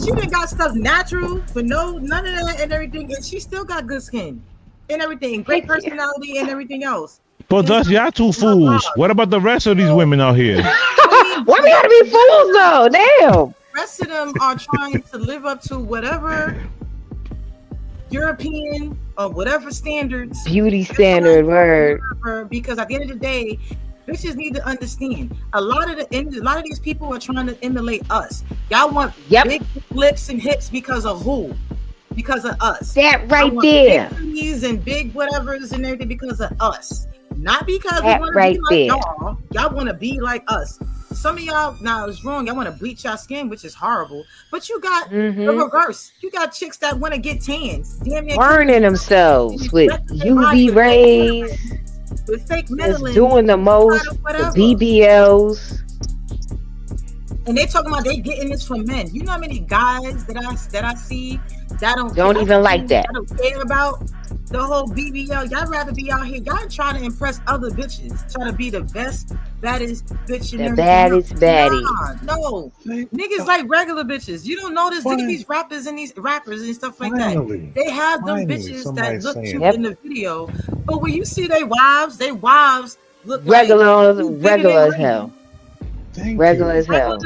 She done got stuff natural, but none of that and everything, and she still got good skin and everything, great personality and everything else. But that's y'all two fools. What about the rest of these women out here? Why we gotta be fools though? Damn. The rest of them are trying to live up to whatever European or whatever standards, beauty standard word. Because at the end of the day, bitches need to understand. A lot of these people are trying to emulate us. Y'all want big lips and hips because of who? Because of us. That right there. Big knees and big whatevers and everything because of us. Not because that we want right to be like y'all. Y'all want to be like us. Some of y'all, now it's wrong. Y'all want to bleach your skin, which is horrible. But you got the reverse. You got chicks that want to get tans. Damn near burning themselves with UV rays. With fake melanin. Doing the most. The BBLs. And they talking about they getting this from men. You know how many guys that I see that don't even like that. I don't care about the whole BBL. Y'all rather be out here. Y'all trying to impress other bitches. Trying to be the best, baddest bitch in the baddest baddie. No, niggas like regular bitches. You don't notice these rappers and stuff like that. They have them bitches that look cute in the video, but when you see their wives look regular as hell. Regular as hell.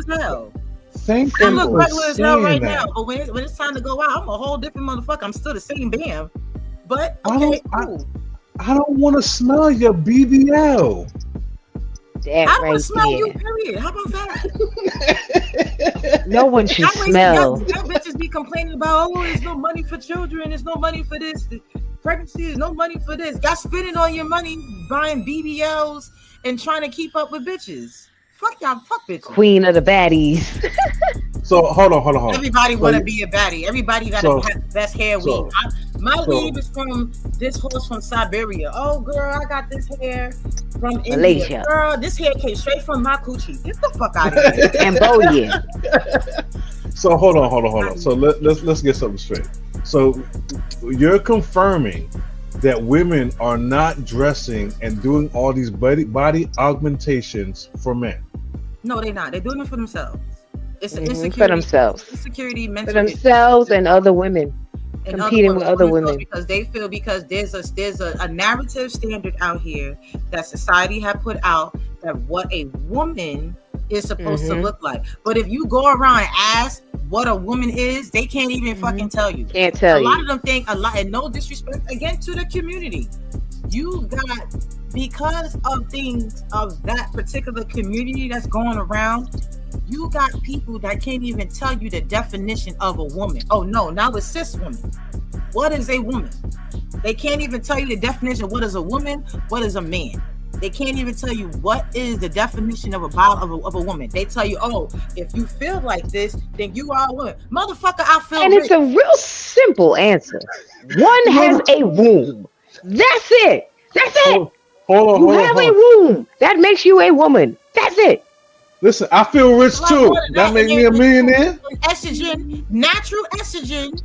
Thank I look regular as hell right now, but when it's time to go out, I'm a whole different motherfucker. I'm still the same Bam. But okay, cool. I don't want to smell your BBL. That I right smell there. you, period. How about that? No one should smell. Y'all bitches be complaining about, there's no money for children, there's no money for this. Pregnancy is no money for this. Y'all spending all your money buying BBLs and trying to keep up with bitches. Fuck y'all, fuck bitches. Queen of the baddies. So hold on. Everybody want to be a baddie. Everybody got to have the best hair weave. My weave is from this horse from Siberia. Oh girl, I got this hair from Malaysia. India. Girl, this hair came straight from my coochie. Get the fuck out of here. Cambodia. So hold on. So let's get something straight. So you're confirming that women are not dressing and doing all these body augmentations for men. No, they're not. They're doing it for themselves. It's an insecurity. For themselves. Insecurity, mental for themselves and other women. Competing with other women. Because they feel there's a narrative standard out here that society had put out that what a woman is supposed to look like. But if you go around and ask what a woman is, they can't even fucking tell you. Can't tell you. A lot of them think and no disrespect again to the community. You got, because of things of that particular community that's going around, you got people that can't even tell you the definition of a woman. Oh no, now it's cis woman. What is a woman? They can't even tell you the definition of what is a woman, what is a man. They can't even tell you what is the definition of a woman. They tell you, oh, if you feel like this, then you are a woman. Motherfucker, I feel And it's a real simple answer. One has a womb. That's it. That's it. You have a womb. That makes you a woman. That's it. Listen, I feel rich too. That makes me a millionaire. Estrogen, natural estrogen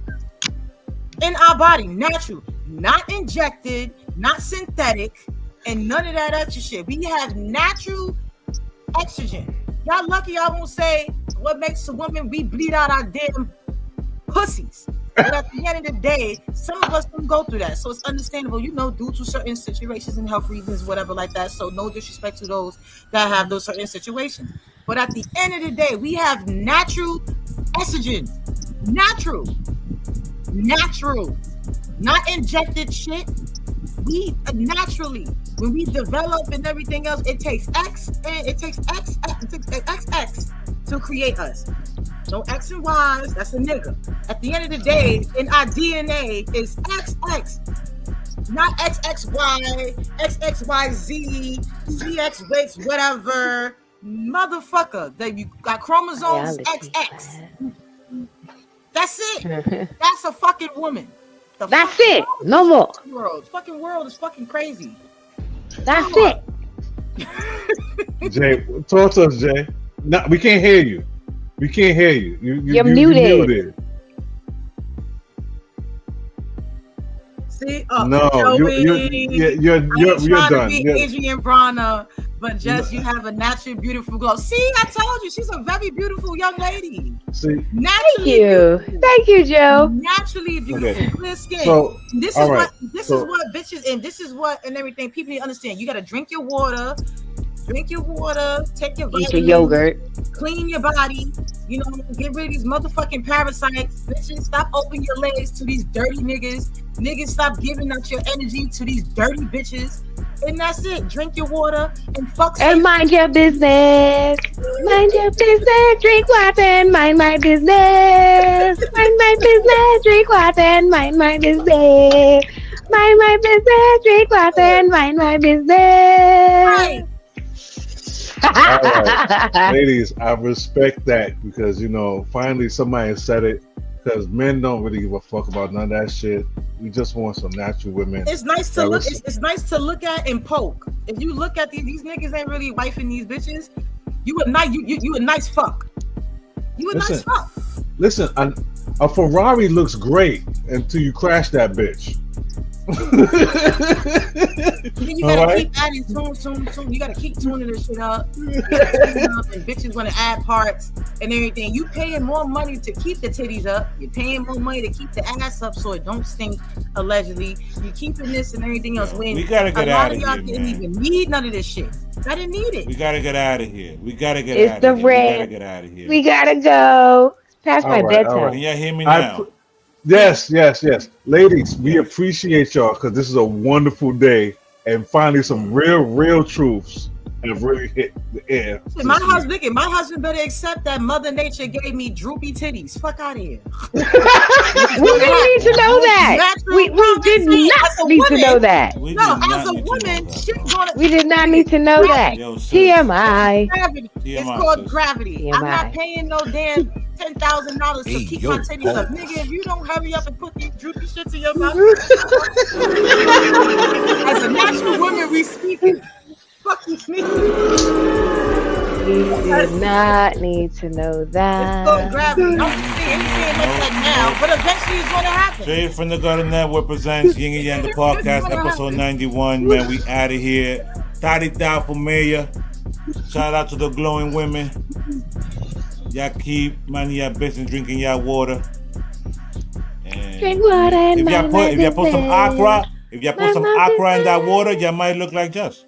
in our body, natural, not injected, not synthetic, and none of that extra shit. We have natural estrogen. Y'all lucky I won't say what makes a woman. We bleed out our damn pussies. But at the end of the day, some of us don't go through that. So it's understandable, due to certain situations and health reasons, whatever like that. So no disrespect to those that have those certain situations. But at the end of the day, we have natural estrogen. Natural. Not injected shit. We naturally, when we develop and everything else, it takes XX to create us. No X and Y's, that's a nigga. At the end of the day, in our DNA is XX, not XXY, XXYZ, ZXX, whatever. Motherfucker, that you got chromosomes XX. That's it. That's a fucking woman. That's it. No more. Fucking world is fucking crazy. That's it. Jay, talk to us, Jay. No, we can't hear you. We can't hear you. You're muted. See? No, you're trying done. To be Adrian Bronner, but just you have a natural, beautiful glow. See, I told you, she's a very beautiful young lady. See, thank you, Joe. Naturally beautiful, clear skin. So, this is what bitches and this is what and everything people need to understand. You got to drink your water. Drink your water, take your vitamins, eat your yogurt, clean your body, you know, get rid of these motherfucking parasites. Bitches, stop opening your legs to these dirty niggas. Niggas, stop giving out your energy to these dirty bitches. And that's it. Drink your water and fuck. And mind your business. Mind your business. Drink water and mind my business. Mind my business. Drink water and mind my business. Mind my business. Drink water and mind my business. All right. Ladies, I respect that because, you know, finally somebody said it. Because men don't really give a fuck about none of that shit. We just want some natural women. It's nice to look. It's nice to look at and poke. If you look at these niggas ain't really wifing these bitches. You a nice you a nice fuck. You a nice fuck. Listen, a Ferrari looks great until you crash that bitch. Then you gotta keep adding tune. You gotta keep tuning this shit up. And bitches wanna add parts and everything. You paying more money to keep the titties up. You're paying more money to keep the ass up so it don't stink. Allegedly, you keeping this and everything else. When we gotta get out of here, man. Didn't even need none of this shit. I didn't need it. We gotta get out of here. We gotta get it's out the of here. red. We gotta get out of here. We gotta go. It's past my bedtime. Can y'all hear me now? Yes. Ladies, we appreciate y'all because this is a wonderful day and finally some real truths have really hit the air. My husband better accept that Mother Nature gave me droopy titties. Fuck out of here. We didn't need to know that. We did not need to know that. No, as a woman, shit's gonna. We did not need to know that. TMI. Gravity. It's called gravity. I'm not paying no damn $10,000 to keep my titties up. Nigga, if you don't hurry up and put these droopy shits in your mouth. As a natural woman, we speaking. Fucking me. We did not need to know that. It's called gravity. Don't see anything like that now, but eventually it's gonna happen. Straight from the Gutter Network presents Yin and Yang, the podcast, episode 91. Man, we out of here. Tarita for mayor. Shout out to the glowing women. Y'all keep minding your business, drinking your water. And drink water and if y'all put some aqua in that water, y'all might look like Just.